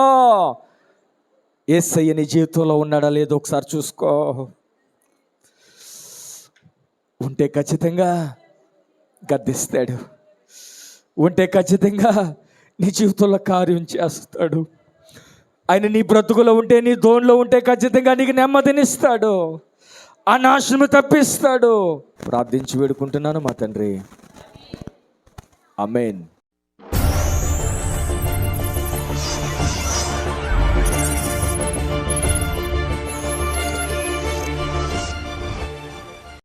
యేసయ్య నీ జీవితంలో ఉన్నాడా లేదో ఒకసారి చూసుకో. ఉంటే ఖచ్చితంగా గద్దిస్తాడు. ఉంటే ఖచ్చితంగా నీ జీవితంలో కార్యం చేస్తాడు. ఆయన నీ బ్రతుకులో ఉంటే, నీ దోణిలో ఉంటే ఖచ్చితంగా నీకు నెమ్మదినిస్తాడు, ఆ నాశనము తప్పిస్తాడు. ప్రార్థించి వేడుకుంటున్నాను మా తండ్రి. ఆమేన్.